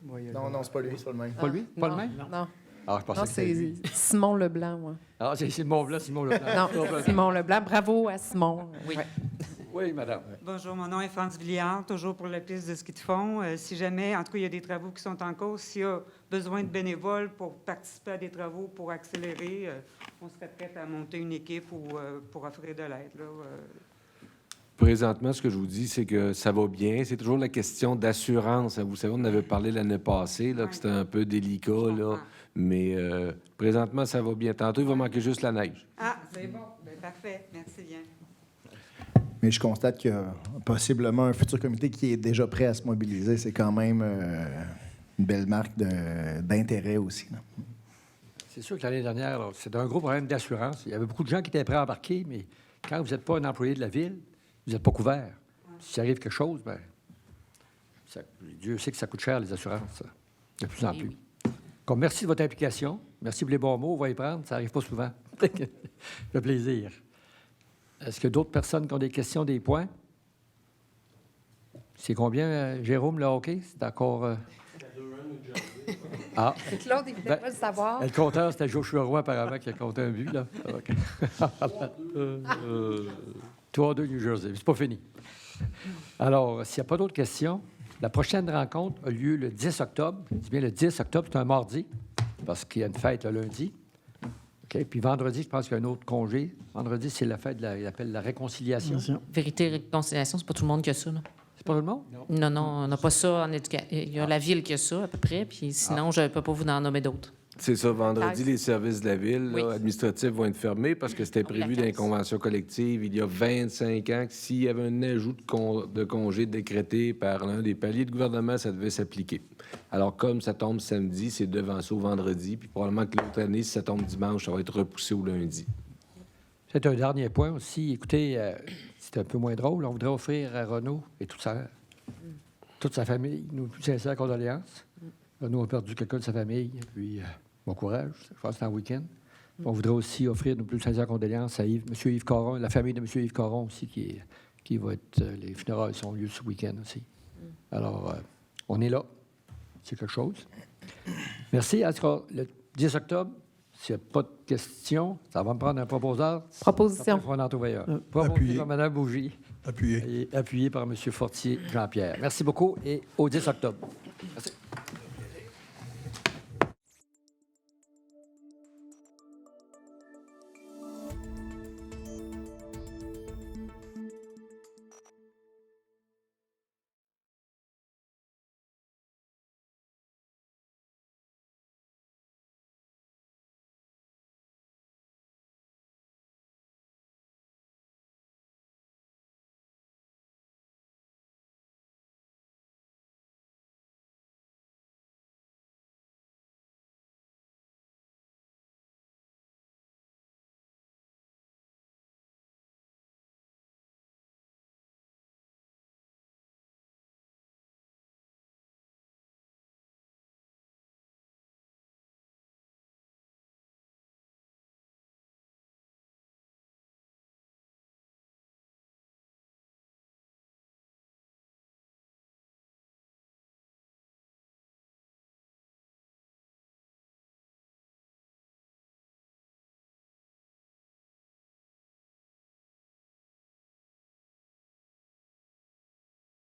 Non, c'est pas lui, c'est pas le même. Pas lui? Pas le même? Non. Ah, je pensais que c'est Simon Leblanc, moi. Ah, c'est le Mont-Blanc, Simon Leblanc. Non, Simon Leblanc. Bravo à Simon. Oui. Oui, madame. Bonjour, mon nom est France Villiard, toujours pour la piste de ski de fond. Si jamais, en tout cas, il y a des travaux qui sont en cours, s'il y a besoin de bénévoles pour participer à des travaux, pour accélérer, on serait prêt à monter une équipe ou pour offrir de l'aide. Présentement, ce que je vous dis, c'est que ça va bien. C'est toujours la question d'assurance. Vous savez, on avait parlé l'année passée, là, que c'était un peu délicat, là. Mais présentement, ça va bien. Tantôt, il va manquer juste la neige. Ah, c'est bon. Bien, parfait. Merci bien. Mais je constate qu'il y a possiblement un futur comité qui est déjà prêt à se mobiliser. C'est quand même une belle marque d'intérêt aussi. Là. C'est sûr que l'année dernière, c'était un gros problème d'assurance. Il y avait beaucoup de gens qui étaient prêts à embarquer, mais quand vous n'êtes pas un employé de la ville, vous n'êtes pas couvert. S'il arrive quelque chose, bien, Dieu sait que ça coûte cher, les assurances, de plus en plus. Donc, merci de votre implication. Merci pour les bons mots. On va y prendre. Ça n'arrive pas souvent. Ça fait plaisir. Est-ce qu'il y a d'autres personnes qui ont des questions, des points? C'est combien, Jérôme, le hockey? C'est encore... Ah. Claude, il voulait pas le savoir. Le compteur, c'était Joshua Roy, apparemment, qui a compté un but, là. 3-2 New Jersey. C'est pas fini. Alors, s'il n'y a pas d'autres questions, la prochaine rencontre a lieu le 10 octobre. Je dis bien le 10 octobre, c'est un mardi, parce qu'il y a une fête le lundi. OK. Puis vendredi, je pense qu'il y a un autre congé. Vendredi, c'est la fête, il appelle la réconciliation. Vérité et réconciliation, c'est pas tout le monde qui a ça, là. C'est pas tout le monde? Non, non, on n'a pas ça en éducation. Il y a la ville qui a ça, à peu près, puis sinon, je ne peux pas vous en nommer d'autres. C'est ça, vendredi, les services de la ville Oui. administratifs vont être fermés parce que c'était prévu dans les conventions collectives il y a 25 ans que s'il y avait un ajout de congé décrété par l'un des paliers de gouvernement, ça devait s'appliquer. Alors, comme ça tombe samedi, c'est devancé au vendredi, puis probablement que l'autre année, si ça tombe dimanche, ça va être repoussé au lundi. C'est un dernier point aussi. Écoutez, c'est un peu moins drôle. On voudrait offrir à Renaud et toute sa famille nos plus sincères condoléances. Renaud a perdu quelqu'un de sa famille, puis bon courage. Je pense que c'est un week-end. On voudrait aussi offrir nos plus sincères condoléances à M. Yves Caron, la famille de M. Yves Caron aussi, qui va être... les funérailles sont lieu ce week-end aussi. Alors, on est là. C'est quelque chose. Merci. En tout cas, le 10 octobre, s'il n'y a pas de questions, ça va me prendre un proposeur. Proposition. On va en trouver un. Proposé par Mme Bougie. Appuyé. Et appuyé par M. Fortier Jean-Pierre. Merci beaucoup et au 10 octobre. Merci.